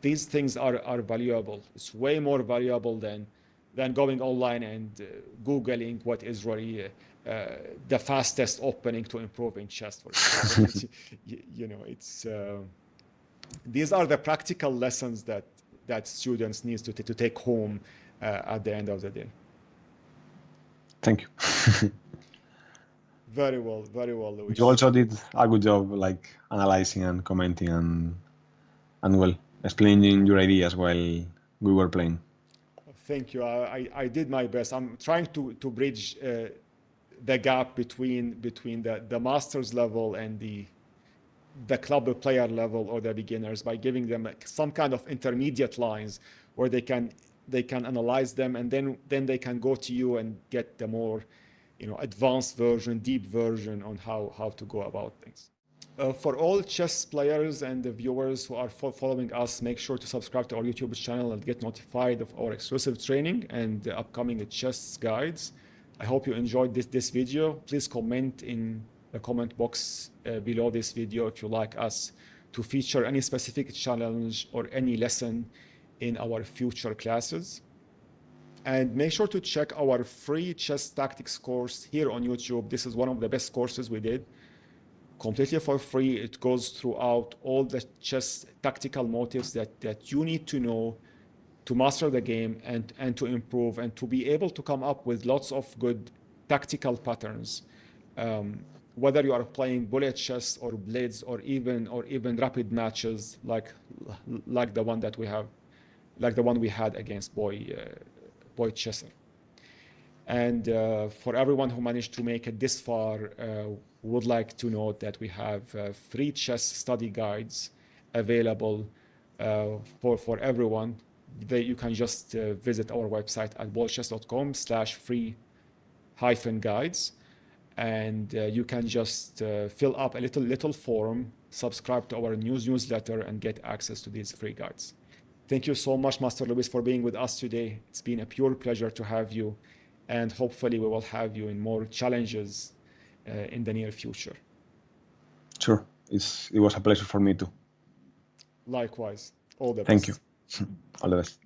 These things are valuable. It's way more valuable than going online and Googling what is really the fastest opening to improve in chess, for example. It's these are the practical lessons that students need to take home at the end of the day. Thank you. Very well, Luis. You also did a good job, like analyzing and commenting and well, explaining your ideas while we were playing. Thank you. I did my best. I'm trying to bridge the gap between the masters level and the club player level or the beginners by giving them some kind of intermediate lines where they can analyze them, and then they can go to you and get the more advanced version, deep version on how to go about things. For all chess players and the viewers who are following us, make sure to subscribe to our YouTube channel and get notified of our exclusive training and the upcoming chess guides. I hope you enjoyed this video. Please comment in the comment box below this video if you like us to feature any specific challenge or any lesson in our future classes. And make sure to check our free chess tactics course here on YouTube. This is one of the best courses we did, completely for free. It goes throughout all the chess tactical motives that you need to know to master the game and to improve and to be able to come up with lots of good tactical patterns. Whether you are playing bullet chess or blitz or even rapid matches like the one that we have, like the one we had against BoyCheeser. And for everyone who managed to make it this far, would like to note that we have free chess study guides available for everyone. You can just visit our website at boldchess.com/free-guides, and you can just fill up a little form, subscribe to our newsletter, and get access to these free guides. Thank you so much, Master Luis, for being with us today. It's been a pure pleasure to have you, and hopefully we will have you in more challenges in the near future. Sure, it was a pleasure for me too. Likewise. All the best. Thank you. All the best.